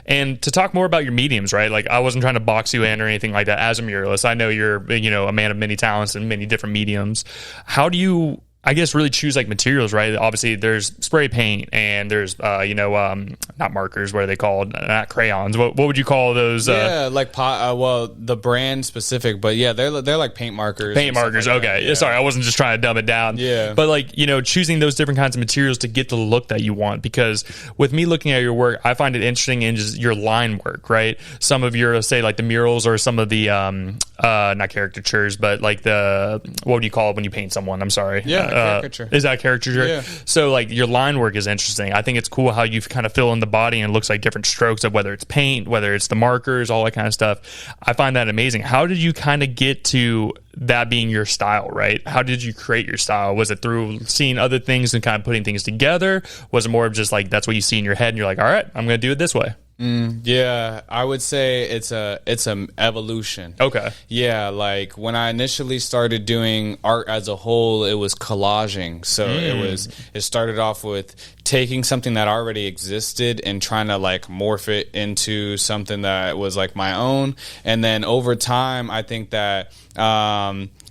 Speaker 1: And to talk more about your mediums, right? Like I wasn't trying to box you in or anything like that as a muralist. I know you're, a man of many talents and many different mediums. How do you, I guess, really choose like materials, right? Obviously there's spray paint and there's not markers, what are they called? Not crayons. What would you call those?
Speaker 2: Like the brand specific, but yeah, they're like paint markers.
Speaker 1: Paint markers, like okay. Yeah. Sorry, I wasn't just trying to dumb it down.
Speaker 2: Yeah.
Speaker 1: But like, choosing those different kinds of materials to get the look that you want, because with me looking at your work, I find it interesting in just your line work, right? Some of your, say like the murals or some of the not caricatures, but like the, what would you call it when you paint someone? I'm sorry.
Speaker 2: Yeah. Caricature.
Speaker 1: Is that caricature?
Speaker 2: Yeah.
Speaker 1: So like your line work is interesting. I think it's cool how you kind of fill in the body and it looks like different strokes of whether it's paint, whether it's the markers, all that kind of stuff. I find that amazing. How did you kind of get to that being your style, right? How did you create your style? Was it through seeing other things and kind of putting things together? Was it more of just like that's what you see in your head and you're like, all right, I'm going to do it this way?
Speaker 2: Yeah, I would say it's an evolution.
Speaker 1: Okay.
Speaker 2: Yeah, like when I initially started doing art as a whole, it was collaging. So it started off with taking something that already existed and trying to like morph it into something that was like my own. And then over time, I think that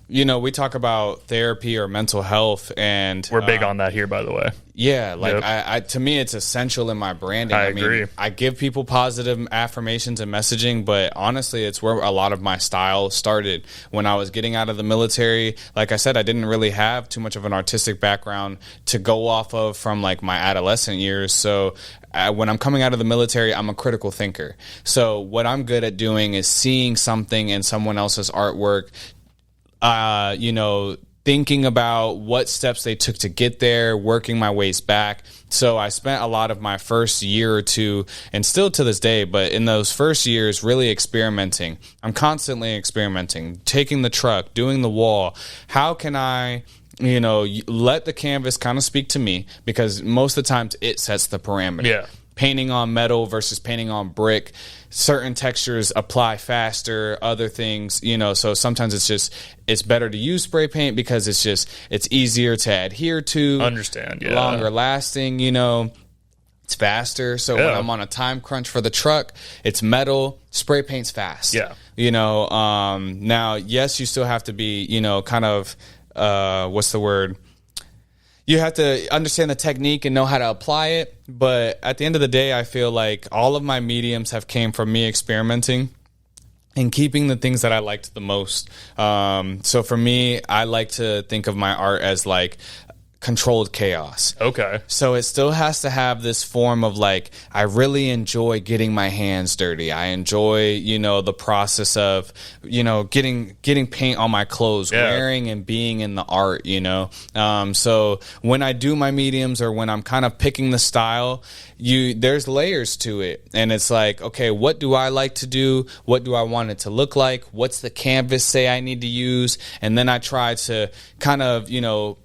Speaker 2: we talk about therapy or mental health, and
Speaker 1: we're big on that here, by the way.
Speaker 2: Yeah, like I to me, it's essential in my branding.
Speaker 1: I agree.
Speaker 2: I give people positive affirmations and messaging, but honestly, it's where a lot of my style started when I was getting out of the military. Like I said, I didn't really have too much of an artistic background to go off of from like my adolescent years. So when I'm coming out of the military, I'm a critical thinker. So what I'm good at doing is seeing something in someone else's artwork, thinking about what steps they took to get there, working my ways back. So I spent a lot of my first year or two, and still to this day, but in those first years, really experimenting. I'm constantly experimenting, taking the truck, doing the wall. How can I let the canvas kind of speak to me, because most of the times it sets the parameter.
Speaker 1: Yeah.
Speaker 2: Painting on metal versus painting on brick, certain textures apply faster, other things, so sometimes it's better to use spray paint because it's easier to adhere to,
Speaker 1: understand,
Speaker 2: longer lasting, it's faster. So when I'm on a time crunch for the truck, it's metal, spray paint's fast.
Speaker 1: Yeah.
Speaker 2: Now, yes, you still have to be, kind of, what's the word? You have to understand the technique and know how to apply it. But at the end of the day, I feel like all of my mediums have came from me experimenting and keeping the things that I liked the most. So for me, I like to think of my art as like controlled chaos.
Speaker 1: Okay.
Speaker 2: So it still has to have this form of like, I really enjoy getting my hands dirty. I enjoy, the process of, getting paint on my clothes, wearing and being in the art, So when I do my mediums or when I'm kind of picking the style, there's layers to it. And it's like, okay, what do I like to do? What do I want it to look like? What's the canvas say I need to use? And then I try to kind of,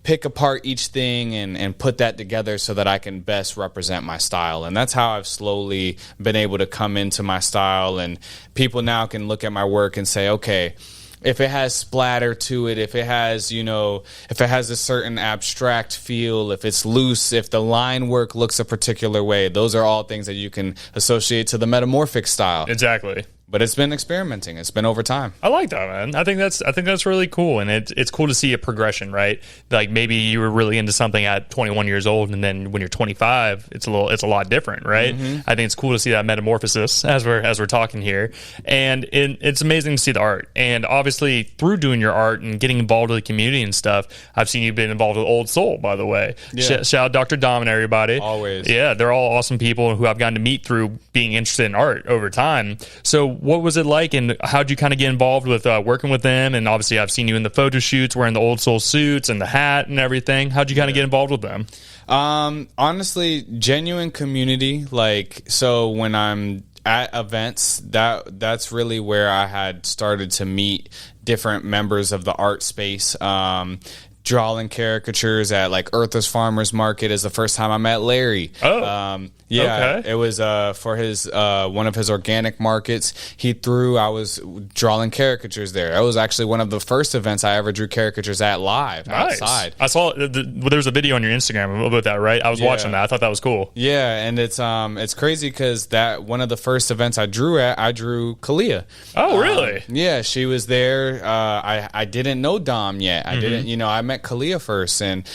Speaker 2: pick apart each thing and put that together so that I can best represent my style. And that's how I've slowly been able to come into my style. And people now can look at my work and say, okay, if it has splatter to it, if it has, if it has a certain abstract feel, if it's loose, if the line work looks a particular way, those are all things that you can associate to the metamorphic style.
Speaker 1: Exactly.
Speaker 2: But it's been experimenting. It's been over time.
Speaker 1: I like that, man. I think that's really cool, and it's cool to see a progression, right? Like maybe you were really into something at 21 years old, and then when you're 25, it's a lot different, right? Mm-hmm. I think it's cool to see that metamorphosis as we're talking here, and it's amazing to see the art. And obviously, through doing your art and getting involved with the community and stuff, I've seen you've been involved with Old Soul, by the way.
Speaker 2: Yeah.
Speaker 1: Shout out Dr. Dom and everybody.
Speaker 2: Always.
Speaker 1: Yeah, they're all awesome people who I've gotten to meet through being interested in art over time. So what was it like, and how'd you kind of get involved with working with them? And obviously I've seen you in the photo shoots wearing the Old Soul suits and the hat and everything. How'd you kind of get involved with them?
Speaker 2: Honestly, genuine community. Like, so when I'm at events, that's really where I had started to meet different members of the art space. Drawing caricatures at like Earth's Farmers Market is the first time I met Larry.
Speaker 1: Okay.
Speaker 2: It was for his one of his organic markets. I was drawing caricatures there. That was actually one of the first events I ever drew caricatures at live outside.
Speaker 1: I saw there was a video on your Instagram about that, right? I was watching that. I thought that was cool.
Speaker 2: Yeah, and it's crazy because that one of the first events I drew Kalia.
Speaker 1: Oh, really?
Speaker 2: Yeah, she was there. I didn't know Dom yet. I didn't, I met Kalia first, and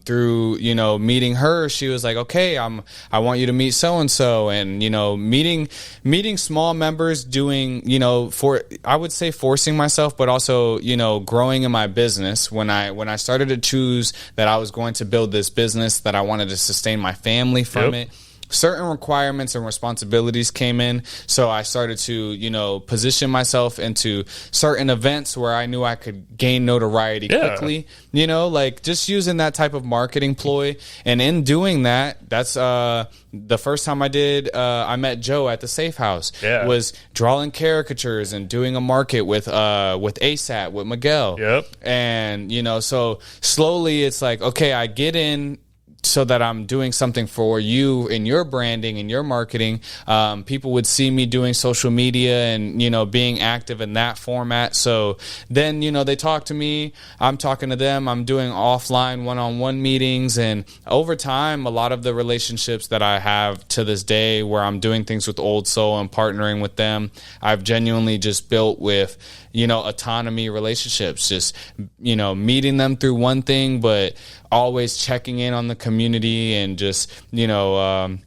Speaker 2: through meeting her, she was like, okay, I want you to meet so and so, and meeting small members, doing I would say forcing myself, but also growing in my business. When I started to choose that I was going to build this business, that I wanted to sustain my family from it, certain requirements and responsibilities came in. So I started to, position myself into certain events where I knew I could gain notoriety quickly, like just using that type of marketing ploy. And in doing that, that's the first time I met Joe at the Safe House, was drawing caricatures and doing a market with ASAP, with Miguel.
Speaker 1: Yep.
Speaker 2: And, so slowly it's like, okay, I get in so that I'm doing something for you in your branding and your marketing. People would see me doing social media and, being active in that format. So then, they talk to me, I'm talking to them, I'm doing offline one-on-one meetings. And over time, a lot of the relationships that I have to this day where I'm doing things with Old Soul and partnering with them, I've genuinely just built with, autonomy relationships, just, meeting them through one thing, but always checking in on the community and just, building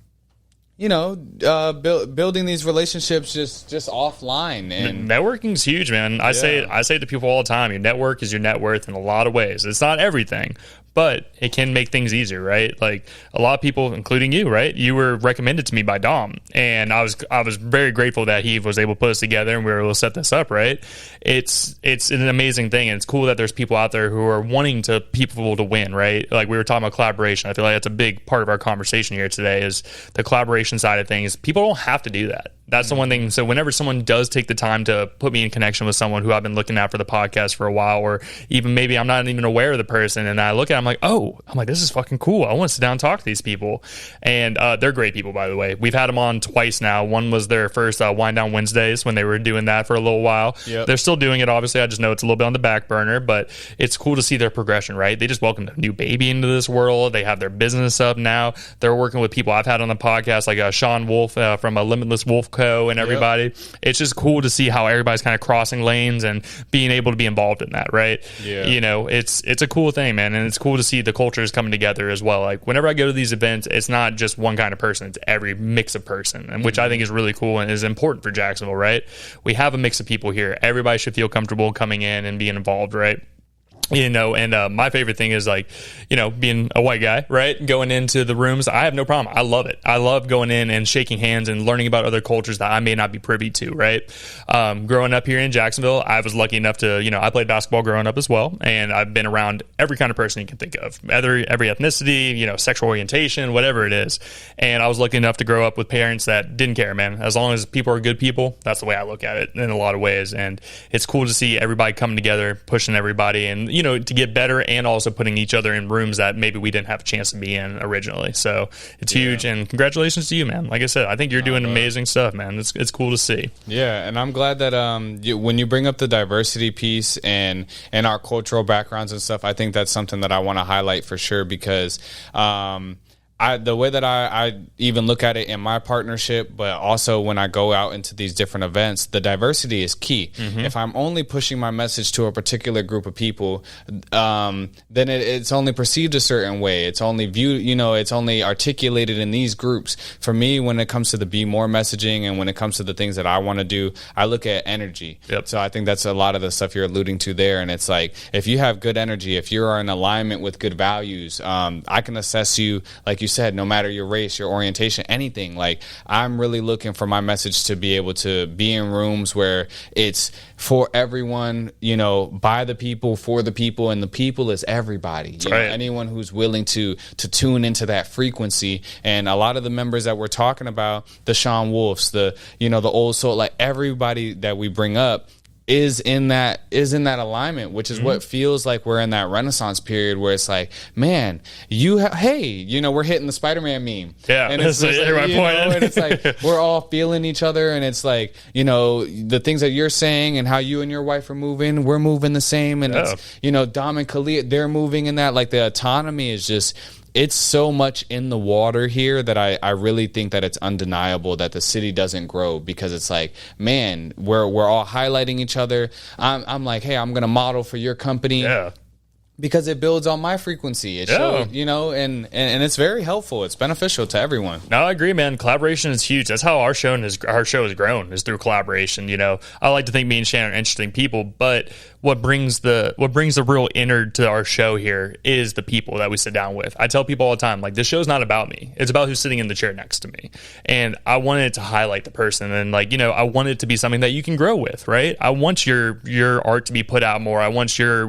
Speaker 2: these relationships just offline. And
Speaker 1: networking's huge, man. I say to people all the time, your network is your net worth in a lot of ways. It's not everything, but it can make things easier, right? Like a lot of people, including you, right? You were recommended to me by Dom, and I was very grateful that he was able to put us together and we were able to set this up, right? It's an amazing thing, and it's cool that there's people out there who are wanting people to win, right? Like we were talking about collaboration. I feel like that's a big part of our conversation here today is the collaboration side of things. People don't have to do that. That's the one thing. So whenever someone does take the time to put me in connection with someone who I've been looking at for the podcast for a while, or even maybe I'm not even aware of the person, and I look at it, I'm like, this is fucking cool. I want to sit down and talk to these people. And they're great people, by the way. We've had them on twice now. One was their first Wind Down Wednesdays when they were doing that for a little while. Yep. They're still doing it, obviously. I just know it's a little bit on the back burner, but it's cool to see their progression, right? They just welcomed a new baby into this world. They have their business up now. They're working with people I've had on the podcast, like Sean Wolf from Limitless Wolf Co. and everybody. Yep. It's just cool to see how everybody's kind of crossing lanes and being able to be involved in that, right? Yeah. It's a cool thing, man, and it's cool to see the cultures coming together as well. Like whenever I go to these events, it's not just one kind of person, it's every mix of person, and which I think is really cool and is important for Jacksonville, right? We have a mix of people here. Everybody should feel comfortable coming in and being involved, right? And my favorite thing is being a white guy, right? Going into the rooms, I have no problem. I love it. I love going in and shaking hands and learning about other cultures that I may not be privy to, right? Growing up here in Jacksonville, I was lucky enough to, I played basketball growing up as well. And I've been around every kind of person you can think of, every ethnicity, sexual orientation, whatever it is. And I was lucky enough to grow up with parents that didn't care, man. As long as people are good people, that's the way I look at it in a lot of ways. And it's cool to see everybody coming together, pushing everybody, and to get better, and also putting each other in rooms that maybe we didn't have a chance to be in originally. So it's huge, and congratulations to you, man. Like I said, I think you're doing amazing stuff, man. It's cool to see. Yeah, and I'm glad that when you bring up the diversity piece and our cultural backgrounds and stuff, I think that's something that I want to highlight for sure, because the way that I even look at it in my partnership, but also when I go out into these different events, the diversity is key. Mm-hmm. If I'm only pushing my message to a particular group of people, then it's only perceived a certain way. It's only viewed, it's only articulated in these groups. For me, when it comes to the Be More messaging and when it comes to the things that I want to do, I look at energy. Yep. So I think that's a lot of the stuff you're alluding to there. And it's like, if you have good energy, if you are in alignment with good values, I can assess you, like you said, no matter your race, your orientation, anything. Like, I'm really looking for my message to be able to be in rooms where it's for everyone, by the people, for the people, and the people is everybody. Anyone who's willing to tune into that frequency. And a lot of the members that we're talking about, the Sean Wolfs, the Old Soul, like everybody that we bring up is in that alignment, which is what feels like we're in that Renaissance period where it's like, man, we're hitting the Spider-Man meme. Yeah, and it's like, and it's like we're all feeling each other, and it's like, the things that you're saying and how you and your wife are moving, we're moving the same, and it's, Dom and Khalid, they're moving in that, like the autonomy is just, it's so much in the water here that I really think that it's undeniable that the city doesn't grow, because it's like, man, we're all highlighting each other. I'm like, hey, I'm going to model for your company. Yeah. Because it builds on my frequency. It shows, and it's very helpful. It's beneficial to everyone. No, I agree, man. Collaboration is huge. That's how our show has grown, is through collaboration. I like to think me and Shannon are interesting people, but what brings the real inner to our show here is the people that we sit down with. I tell people all the time, like, this show's not about me. It's about who's sitting in the chair next to me. And I wanted to highlight the person, and I want it to be something that you can grow with, right? I want your art to be put out more. I want your,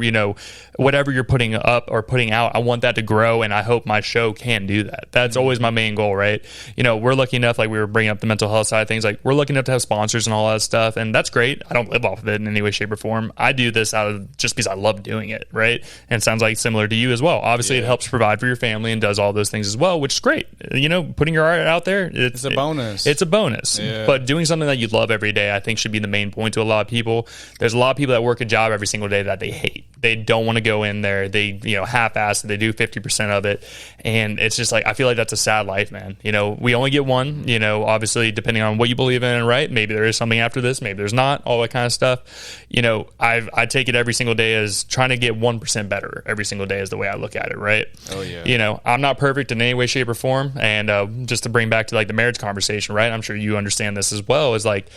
Speaker 1: whatever you're you're putting up or putting out, I want that to grow, and I hope my show can do that. That's always my main goal, right? You know, we're lucky enough, like we were bringing up the mental health side of things, like we're lucky enough to have sponsors and all that stuff, and that's great. I don't live off of it in any way, shape, or form. I do this out of just because I love doing it, right? And it sounds like similar to you as well. Obviously, it helps provide for your family and does all those things as well, which is great. You know, putting your art out there, it's
Speaker 2: a bonus.
Speaker 1: It's a bonus.
Speaker 2: Yeah.
Speaker 1: But doing something that you love every day, I think, should be the main point to a lot of people. There's a lot of people that work a job every single day that they hate. They don't want to go in there. They, you know, half-ass it. They do 50% of it. And it's just like, I feel like that's a sad life, man. You know, we only get one, you know, obviously, depending on what you believe in, right? Maybe there is something after this. Maybe there's not, all that kind of stuff. You know, I take it every single day as trying to get 1% better every single day is the way I look at it, right?
Speaker 2: Oh, yeah.
Speaker 1: You know, I'm not perfect in any way, shape, or form. And just to bring back to like the marriage conversation, right? I'm sure you understand this as well, is like,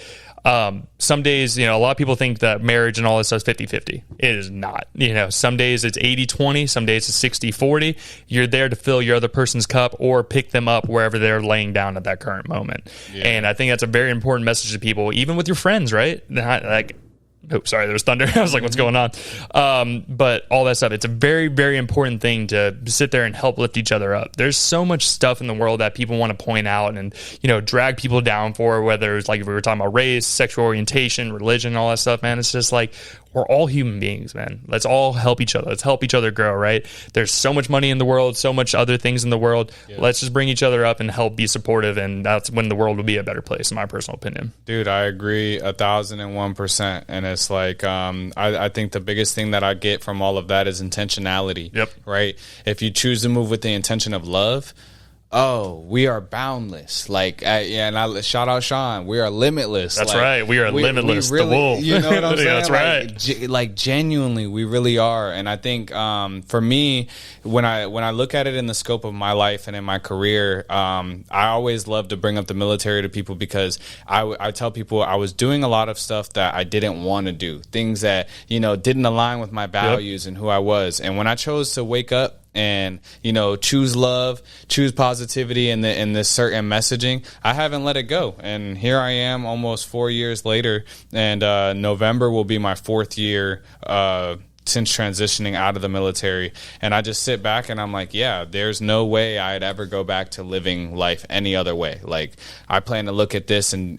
Speaker 1: some days, you know, a lot of people think that marriage and all this stuff is 50-50. It is not. You know, some days it's 80-20, some days it's 60-40. You're there to fill your other person's cup or pick them up wherever they're laying down at that current moment. Yeah. And I think that's a very important message to people, even with your friends, right? Like, oh, sorry, there was thunder. I was like, what's going on? But all that stuff, it's a very, very important thing to sit there and help lift each other up. There's so much stuff in the world that people want to point out and, you know, drag people down for, whether it's like if we were talking about race, sexual orientation, religion, all that stuff, man. It's just like, we're all human beings, man. Let's all help each other. Let's help each other grow, right? There's so much money in the world, so much other things in the world. Yeah. Let's just bring each other up and help be supportive, and that's when the world will be a better place, in my personal opinion.
Speaker 2: Dude, I agree 1,001%. And it's like, I think the biggest thing that I get from all of that is intentionality.
Speaker 1: Yep.
Speaker 2: Right? If you choose to move with the intention of love, oh, we are boundless. Like, yeah, and I shout out Sean. We are limitless.
Speaker 1: That's
Speaker 2: like,
Speaker 1: right. We are limitless.
Speaker 2: We really,
Speaker 1: the wolf.
Speaker 2: You know what I'm saying?
Speaker 1: That's right.
Speaker 2: Like genuinely, we really are. And I think for me, when I look at it in the scope of my life and in my career, I always love to bring up the military to people, because I tell people I was doing a lot of stuff that I didn't want to do, things that, you know, didn't align with my values and who I was. And when I chose to wake up and, you know, choose love, choose positivity in this certain messaging, I haven't let it go. And here I am almost 4 years later, and November will be my 4th year since transitioning out of the military. And I just sit back and I'm like, yeah, there's no way I'd ever go back to living life any other way. Like, I plan to look at this and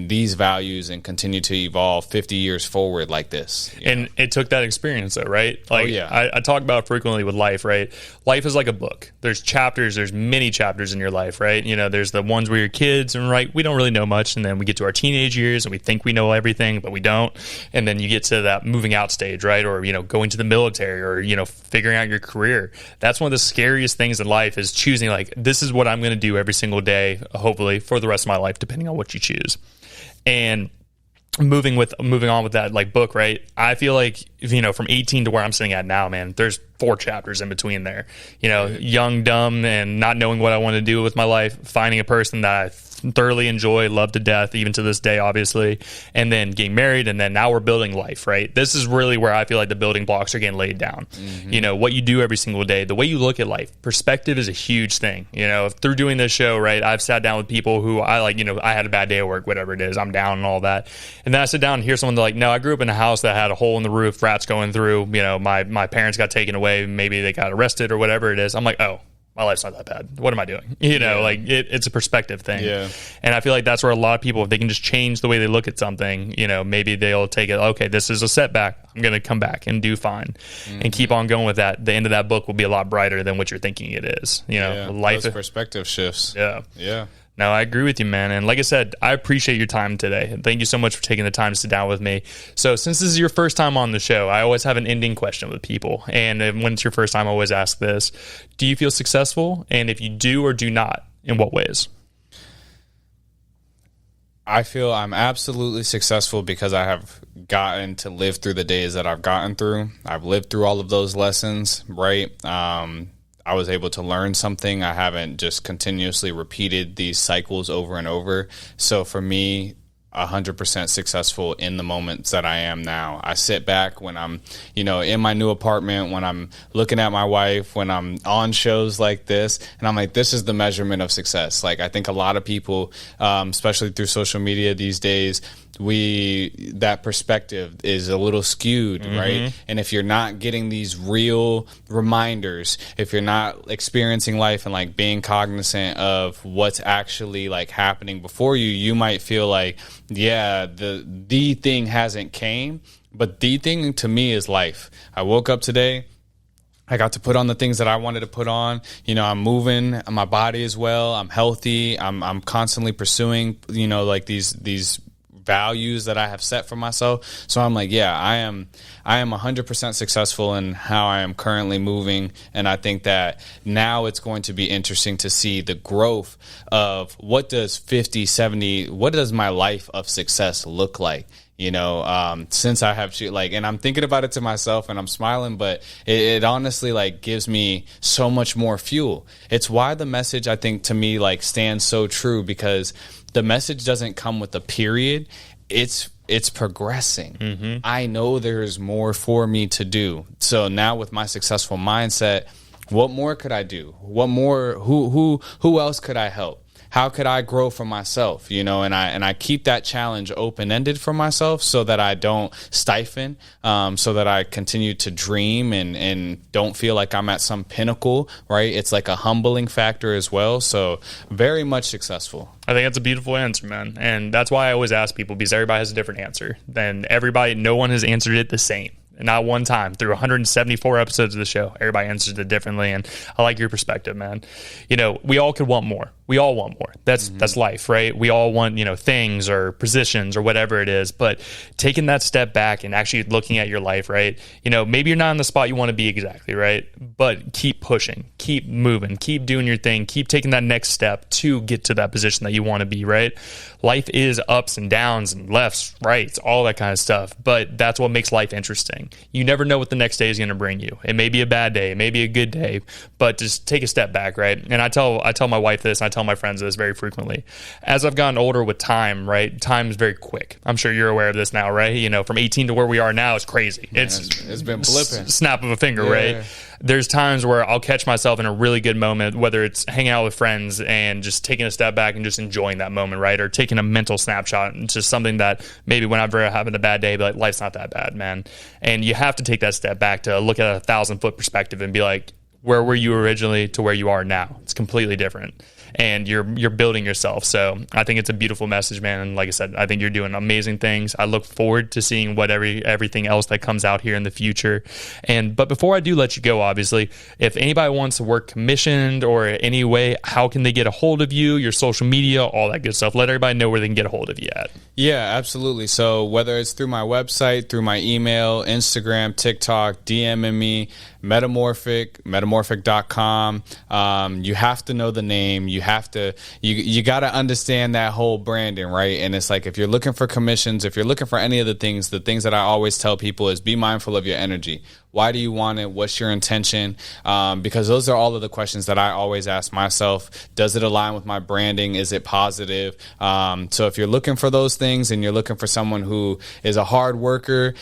Speaker 2: these values and continue to evolve 50 years forward like this.
Speaker 1: And it took that experience though, right? Like, I talk about frequently with life, right? Life is like a book. There's chapters, there's many chapters in your life, right? You know, there's the ones where you're kids and, right, we don't really know much. And then we get to our teenage years and we think we know everything, but we don't. And then you get to that moving out stage, right? Or, you know, going to the military, or, you know, figuring out your career. That's one of the scariest things in life, is choosing, like, this is what I'm going to do every single day, hopefully for the rest of my life, depending on what you choose. And moving on with that, like, book, right? I feel like, you know, from 18 to where I'm sitting at now, man, there's 4 chapters in between there. You know, young, dumb, and not knowing what I want to do with my life, finding a person that I thoroughly enjoy, love to death, even to this day, obviously, and then getting married, and then now we're building life, right? This is really where I feel like the building blocks are getting laid down. Mm-hmm. You know, what you do every single day, the way you look at life, perspective is a huge thing. You know, through doing this show, right, I've sat down with people who I like, you know, I had a bad day at work, whatever it is, I'm down and all that. And then I sit down and hear someone like, no, I grew up in a house that had a hole in the roof, rats going through, you know, my parents got taken away, maybe they got arrested or whatever it is. I'm like, oh, my life's not that bad. What am I doing? You know, like, it's a perspective thing. Yeah. And I feel like that's where a lot of people, if they can just change the way they look at something, you know, maybe they'll take it, okay, this is a setback, I'm going to come back and do fine, and keep on going with that. The end of that book will be a lot brighter than what you're thinking it is. You know, life,
Speaker 2: those perspective shifts.
Speaker 1: Yeah.
Speaker 2: Yeah.
Speaker 1: No, I agree with you, man. And like I said, I appreciate your time today. Thank you so much for taking the time to sit down with me. So since this is your first time on the show, I always have an ending question with people. And when it's your first time, I always ask this. Do you feel successful? And if you do or do not, in what ways?
Speaker 2: I feel I'm absolutely successful because I have gotten to live through the days that I've gotten through. I've lived through all of those lessons, right? I was able to learn something. I haven't just continuously repeated these cycles over and over. So for me, 100% successful in the moments that I am now. I sit back when I'm, in my new apartment, when I'm looking at my wife, when I'm on shows like this, and I'm like, this is the measurement of success. Like, I think a lot of people, especially through social media these days, that perspective is a little skewed, right? And if you're not getting these real reminders, if you're not experiencing life and like being cognizant of what's actually like happening before you, you might feel like, yeah, the thing hasn't came, but the thing to me is life. I woke up today, I got to put on the things that I wanted to put on. I'm moving my body as well. I'm healthy. I'm constantly pursuing, like these values that I have set for myself. So I'm like, yeah, I am 100% successful in how I am currently moving. And I think that now it's going to be interesting to see the growth of what does my life of success look like? Since I have and I'm thinking about it to myself and I'm smiling, but it honestly like gives me so much more fuel. It's why the message, I think, to me like stands so true, because the message doesn't come with a period. It's progressing. I know there's more for me to do. So now with my successful mindset, what more could I do? What more, who else could I help? How could I grow for myself? And I keep that challenge open-ended for myself so that I don't stifle, so that I continue to dream and don't feel like I'm at some pinnacle, right? It's like a humbling factor as well. So very much successful.
Speaker 1: I think that's a beautiful answer, man. And that's why I always ask people, because everybody has a different answer. No one has answered it the same. Not one time through 174 episodes of the show. Everybody answers it differently, and I like your perspective, man. We all could want more. We all want more. That's life, right? We all want, things or positions or whatever it is. But taking that step back and actually looking at your life, right? Maybe you're not in the spot you want to be exactly, right? But keep pushing, keep moving, keep doing your thing, keep taking that next step to get to that position that you want to be, right? Life is ups and downs and lefts, rights, all that kind of stuff. But that's what makes life interesting. You never know what the next day is going to bring you. It may be a bad day, it may be a good day, but just take a step back, right? And I tell my wife this, and I tell my friends this very frequently. As I've gotten older with time, right? Time is very quick. I'm sure you're aware of this now, right? From 18 to where we are now, it's crazy.
Speaker 2: It's been blipping.
Speaker 1: Snap of a finger, right? There's times where I'll catch myself in a really good moment, whether it's hanging out with friends and just taking a step back and just enjoying that moment, right? Or taking a mental snapshot into something that maybe whenever I'm having a bad day, but like, life's not that bad, man. And you have to take that step back to look at a 1,000-foot perspective and be like, where were you originally to where you are now? It's completely different. And you're building yourself. So I think it's a beautiful message, man. And like I said, I think you're doing amazing things. I look forward to seeing everything else that comes out here in the future. But before I do let you go, obviously, if anybody wants to work commissioned or any way, how can they get a hold of you, your social media, all that good stuff? Let everybody know where they can get a hold of you at.
Speaker 2: Yeah, absolutely. So whether it's through my website, through my email, Instagram, TikTok, DMing me, metamorphic.com. You have to know the name. You got to understand that whole branding, right? And it's like, if you're looking for commissions, if you're looking for any of the things that I always tell people is be mindful of your energy. Why do you want it? What's your intention? Because those are all of the questions that I always ask myself. Does it align with my branding? Is it positive? So if you're looking for those things and you're looking for someone who is a hard worker,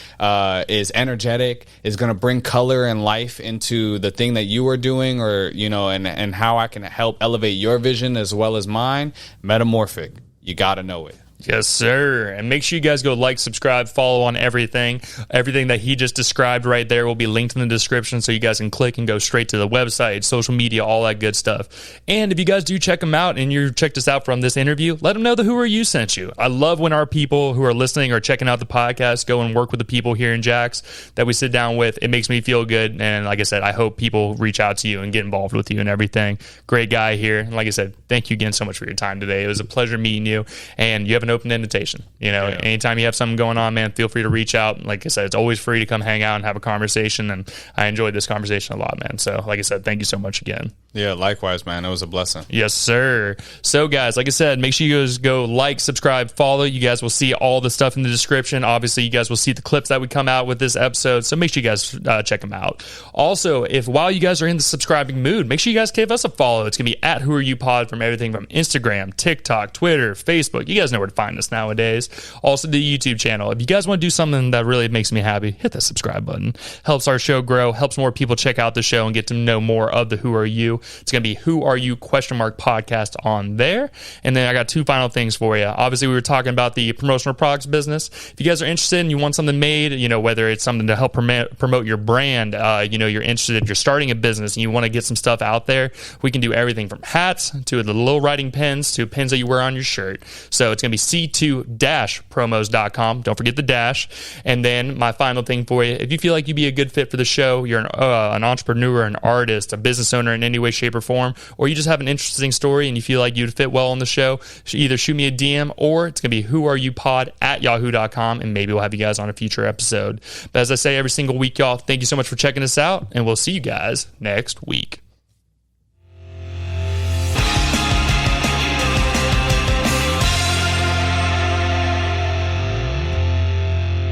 Speaker 2: is energetic, is going to bring color and life into the thing that you are doing, or, and how I can help elevate your vision as well as mine, Metamorphic. You got to know it.
Speaker 1: Yes, sir. And make sure you guys go like, subscribe, follow on everything. Everything that he just described right there will be linked in the description, so you guys can click and go straight to the website, social media, all that good stuff. And if you guys do check him out and you checked us out from this interview, let them know the Who Are You sent you. I love when our people who are listening or checking out the podcast go and work with the people here in Jax that we sit down with. It makes me feel good. And like I said, I hope people reach out to you and get involved with you and everything. Great guy here. And like I said, thank you again so much for your time today. It was a pleasure meeting you. And you have an open invitation. Anytime you have something going on, man, feel free to reach out. Like I said, it's always free to come hang out and have a conversation, and I enjoyed this conversation a lot, man. So like I said, thank you so much again.
Speaker 2: Yeah, likewise, man. It was a blessing.
Speaker 1: Yes, sir. So guys, like I said, make sure you guys go like, subscribe, follow. You guys will see all the stuff in the description. Obviously, you guys will see the clips that we come out with this episode, so make sure you guys check them out. Also, while you guys are in the subscribing mood, make sure you guys give us a follow. It's gonna be at Who Are You Pod from everything from Instagram, TikTok, Twitter, Facebook. You guys know where to find find us nowadays. Also, the YouTube channel. If you guys want to do something that really makes me happy, hit that subscribe button. Helps our show grow, helps more people check out the show and get to know more of the Who Are You. It's going to be Who Are You podcast on there. And then I got two final things for you. Obviously, we were talking about the promotional products business. If you guys are interested and you want something made, whether it's something to help promote your brand, you're interested, you're starting a business and you want to get some stuff out there, we can do everything from hats to the little writing pens to pins that you wear on your shirt. So it's going to be c2-promos.com. Don't forget the dash. And then my final thing for you, if you feel like you'd be a good fit for the show, you're an entrepreneur, an artist, a business owner in any way, shape, or form, or you just have an interesting story and you feel like you'd fit well on the show, either shoot me a DM or it's going to be whoareyoupod@yahoo.com, and maybe we'll have you guys on a future episode. But as I say every single week, y'all, thank you so much for checking us out, and we'll see you guys next week.